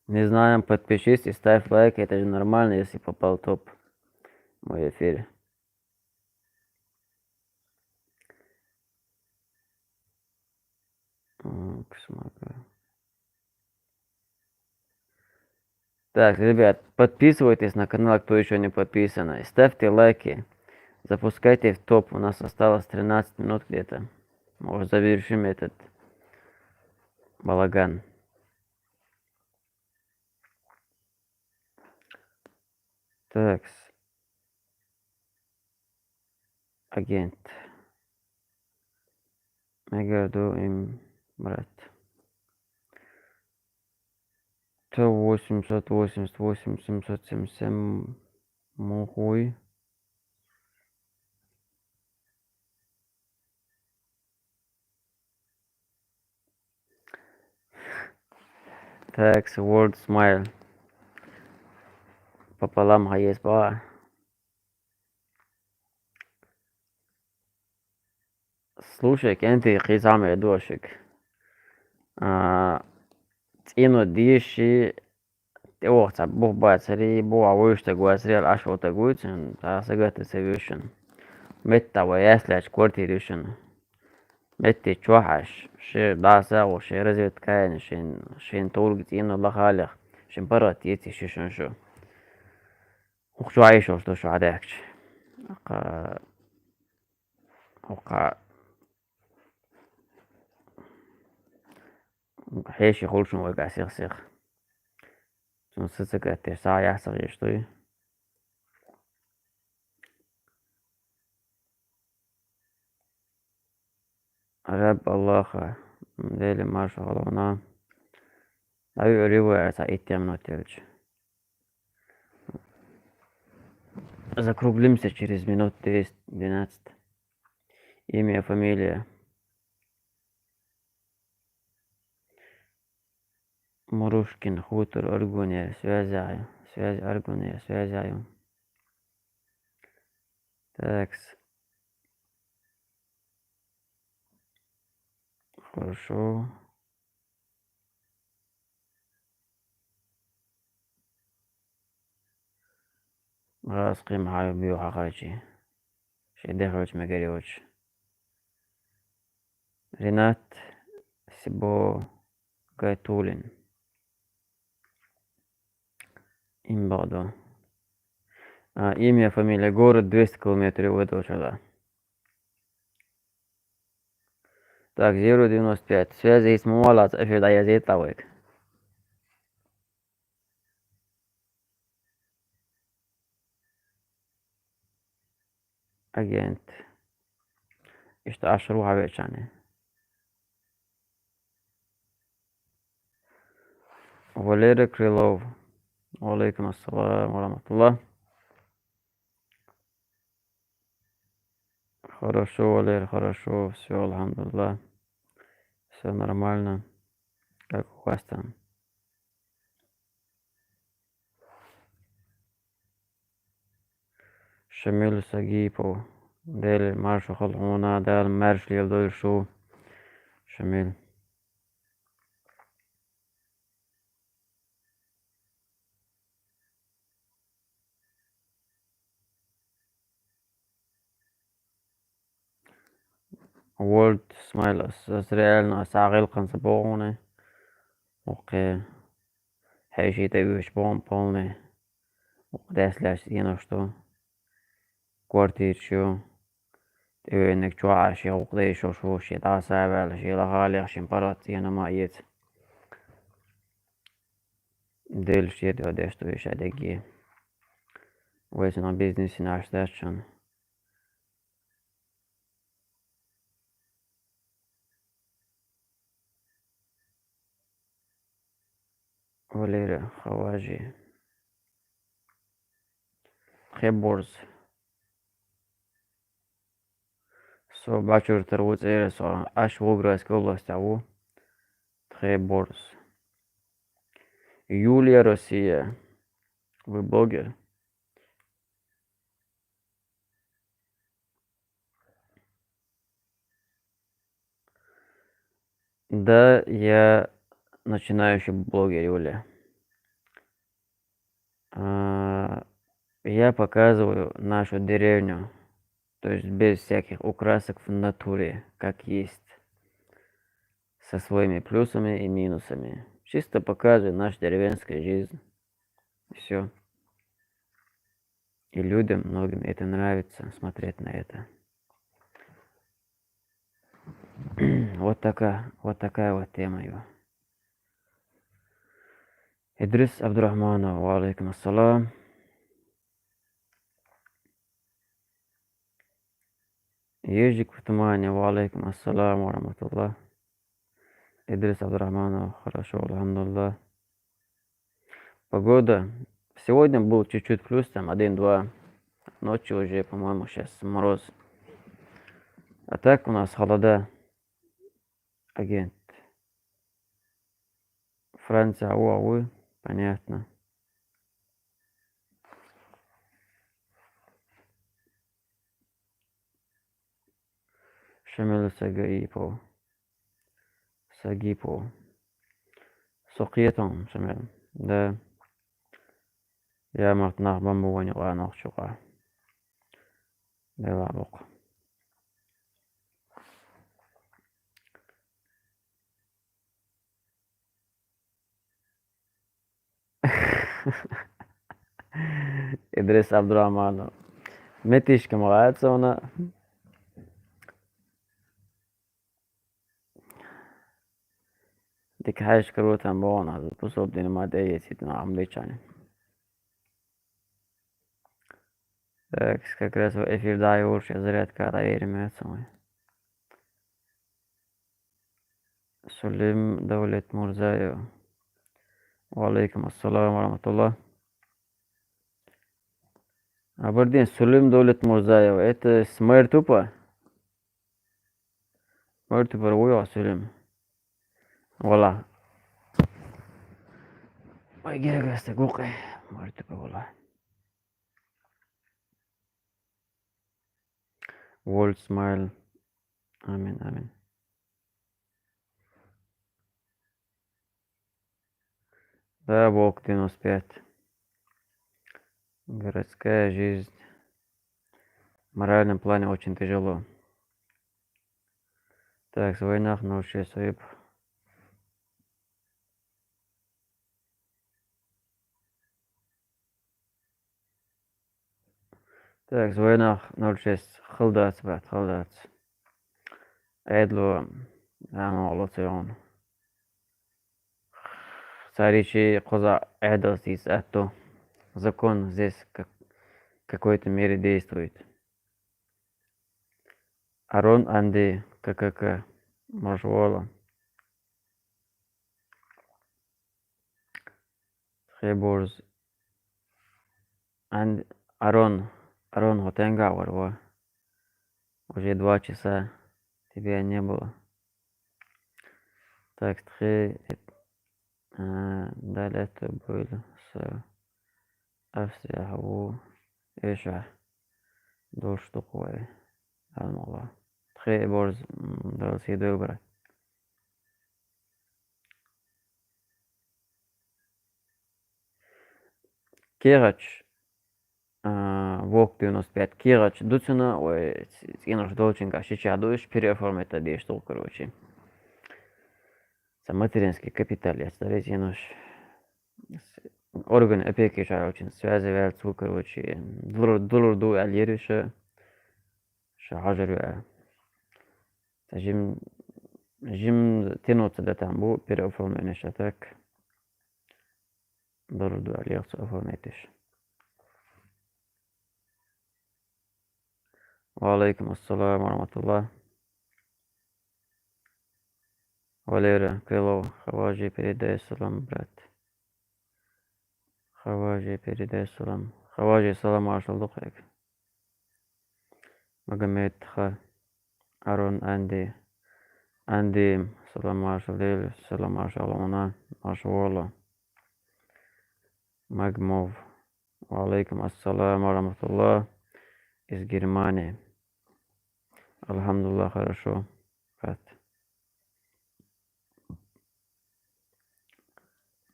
Не знаем, подпишись и ставь лайк, это же нормально, если попал в топ мой эфир. Так, ребят, подписывайтесь на канал, кто еще не подписан. И ставьте лайки. Запускайте в топ. У нас осталось 13 минут где-то. Может, завершим этот балаган. Так. Агент. Мегаду им брать. 888, 777. Мухуй. Так, World Smile. Пополам ХСБА. Слушай, кенти хизаме дошик. Ino dishi Teohtsa buhbatsari bua uista guasrial ashota guitsin ta sagata sevision. Metta wa yaslach kwartirishon. Metti chwahash shi dasa wa shi razit kain shin tulgit ino la khalix shin barat yiti shishon sho. وشو عايشة وشو شو عداكش وقا وقا حيش يخلشون وقع سيخ سيخ شنو سيسك التسعة يحصل يشتوي رب الله ديلي ما شاء الله أبي أريوه سايتي من отель. Закруглимся через минут 12. Имя, фамилия. Мурушкин, хутор, Аргуния, связаю. Связь, Аргуния, связаю. Такс. Хорошо. Раски معاي بيو حقاجي. شي دخلوش مقريوش. رينات سيبو Гайтулин. Имбадо. Имя, фамилия, город 200 километров от этого. Так, 095. Связи с Муалат, эфир я зетавик. Агент. Işte aşırı haber yani. Валерий Крылов. Алейкум ассалам ва. Хорошо, Валер, хорошо. Все, алхамдулилlah. Все нормально. Как у вас там? Шамиль Сагипов. Дел маршу халхуна, дел марш лилдой шо. Шамиль. World Smilers. реально сагил концепционный. Окей. Хейши ты полный. Десляш ено что. Квартир шо. انك توعى شي وقضي شو شي تاسع ولا شي لغالي شي مبارات انا ما يت دل شي دو دشتو ايش ادقي ويسنا بيزنس ناشتاشن وليرة خواجي خبرز سو باشور تروت اير سو اش وغراس كولس تاو خبرز Юлия, Россия. Вы блогер? Да, я начинающий блогер, Юля. Я показываю нашу деревню, то есть без всяких украсок в натуре, как есть, со своими плюсами и минусами. Чисто показываю нашу деревенскую жизнь. Все. И людям, многим это нравится, смотреть на это. Вот такая вот тема его. Идрис Абдурахманов, ва алейкум ассалам. Ежик в тумане, ва алейкум ассалам, ва рахматуллах. Идрис Абдурахманов, хорошо, алхамдулилlah. Погода. Сегодня был чуть-чуть плюс, там 1-2. Ночью уже, по-моему, сейчас мороз. А так у нас холода. Агент. Франция, ауа, понятно. Шамил Сагипо. Сагипо. Сокьетом, Шамил. Да. Я мартнах бамбуани ганах шука. Белабок. إدريس عبد الرحمن متيش كمغاد سونا ديك حاجة كروتها بون هذا بصوب دين ما داية سيدنا عملي چاني Так, как раз в эфир даю уж зарядка проверим самой. Сулим Давлет Мурзаев. Валейкум ассалам рахматуллах. Абардин, Сулим Давлет Мурзаев. Это с Мэртупа? Мэртупа Руя Сулим. Вала. Ой, герагасты гукай. Мэртупа вала. World Smile. Амин, амин. Да, Волк 95. Городская жизнь. В моральном плане очень тяжело. Так, с войнах на 6 ВИП. Так, с войнах 06. Хылдац, брат, хылдац. Эдло. Ама олоцион. Царичи коза эдос из ато. Закон здесь как какой-то мере действует. Арон Анди ККК Можвола. Хеборз. Арон Хотенга ворва. Уже 2 часа тебя не было. Так, далее это было с Австрия, Эша, до штуковой. Алмала. Хеборз дал себе выбрать. Кирач. Волк 95. Кирач Дуцина, ой, инош долченька, щечадуешь, переоформить это две штуки, короче. За материнский капитал, я стараюсь инош. Орган опеки очень связываются, короче. Дулурду алириша. Шахажарю. Жим тянуться до там, бу переоформление так. Дулурду алирцу оформитиш. Валейкум ассалам рахматуллах. Валера Крылов, Хаважи, передай салам, брат. Хаважи, передай салам. Хаважи, салам ашалдукайк. Магомед Ха, Арон Анди. Анди, салам ашалдил, салам ашалуна, ашвола. Магмов. Валейкум ассалам рахматуллах. Из Германии. Алхамдулилlah, хорошо, брат.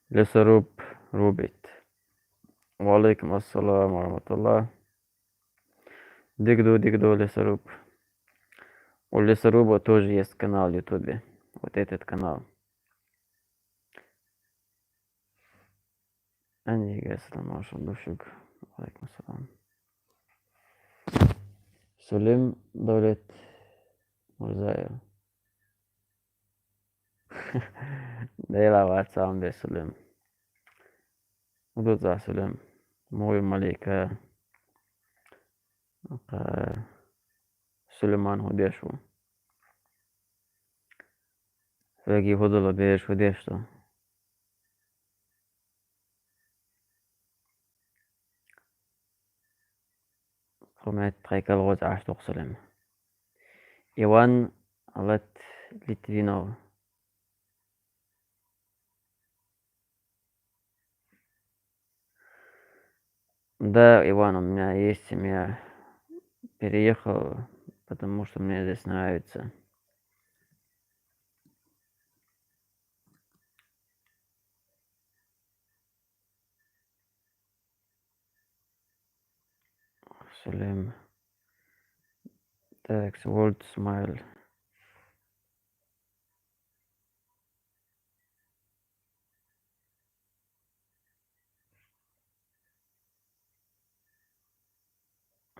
Лесоруб рубит. Валейкум ассалам warahmatullah. Дигду лесоруб. У лесоруба тоже есть канал в Ютубе. Вот этот канал. Аннига ассаламу алейкум. Валейкум ассалам. Сулим Давлет Мурзаев. Дейла ватсам бе Сулим. Удудза Сулим. Мой малика. Сулейман Худешу. Веги Худула беш Худешту. Хумет Трайкал Роз Аштук Сулим. Иван Алет Литвинов. Да, Иван, у меня есть семья. Переехал, потому что мне здесь нравится. Сулим. Так, World Smile.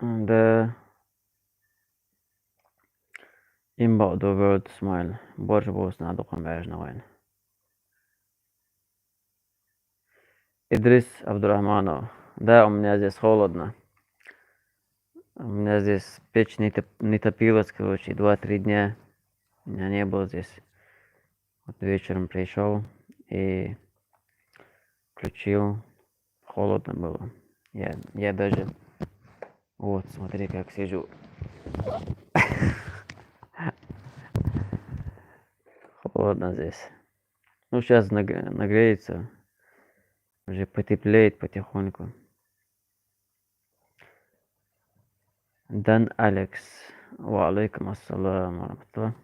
Да, им بعد World Smile. Больше بوس надо конвержновать. Идрис Абдурахманов. Да, у меня здесь холодно. У меня здесь печь не топилась, короче, 2-3 дня. У меня не было здесь. Вот вечером пришел и включил. Холодно было. Я даже... Вот, смотри, как сижу. Холодно здесь. Ну, сейчас нагреется. Уже потеплеет потихоньку. Дан Алекс. Валейкум ассалам warahmatullah.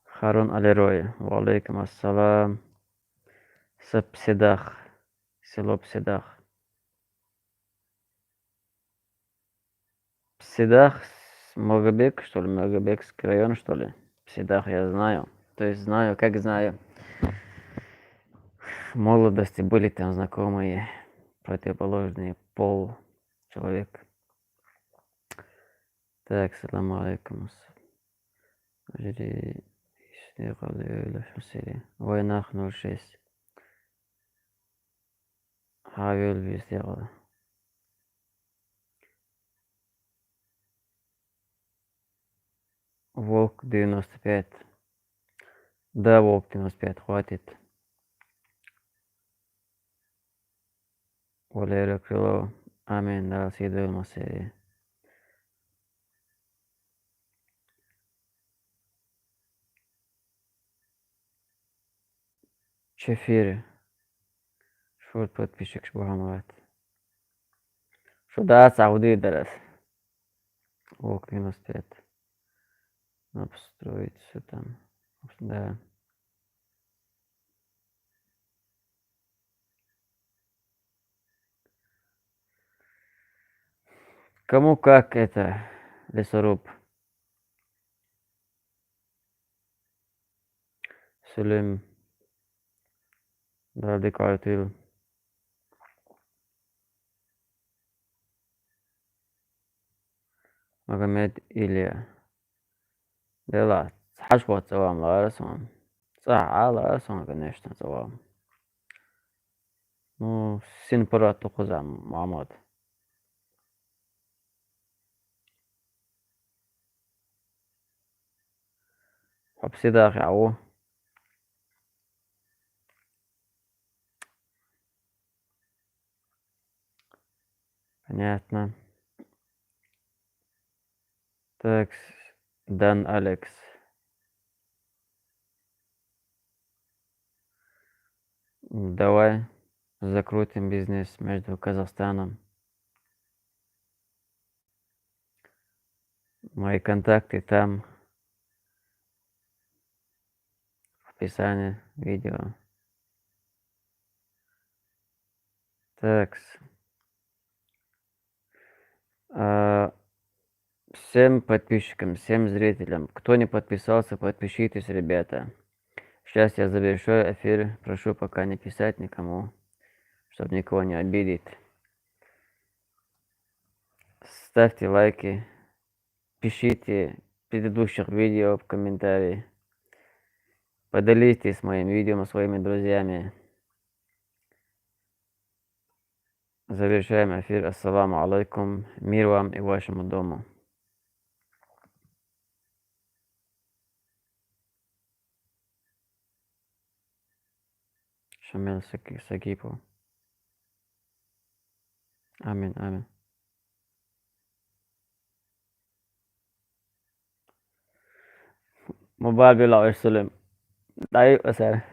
Харун Алирой. Валейкум ассалам. Пседах. Село Пседах. Пседах, Могабек, что ли? Могабекский район, что ли? Пседах я знаю. То есть знаю, как знаю. В молодости были там знакомые, противоположный пол человек. Так, саламу алейкум. Войнах 06. Хавел везде. Волк 95. Да, Волк 95, хватит. Валерия Крылова. Амин, да, следуем серии. Чефири. Шут подписчик Шбухамоват. Шуда Сауди дарас. Волк 95. Надо построить все там. Да. Кому как это, лесоруб. Сулим. Радикатил. Магомед Илья. Дела. Хашват завам ларасом. Ларасом, конечно, завам. Ну, сын парату хузам, Мамад. Обсидах яу. Понятно. Так, Дан Алекс. Давай закрутим бизнес между Казахстаном. Мои контакты там. В описании видео. Так. Всем подписчикам, всем зрителям, кто не подписался, подпишитесь, ребята. Сейчас я завершу эфир. Прошу пока не писать никому, чтобы никого не обидеть. Ставьте лайки, пишите предыдущих видео в комментарии. Поделитесь моим видео своими друзьями. Завершаем эфир. Ассаламу алейкум. Мир вам и вашему дому. Шамил Сакипов. Амин, амин. Mobile bill Salim. Đấy, sir.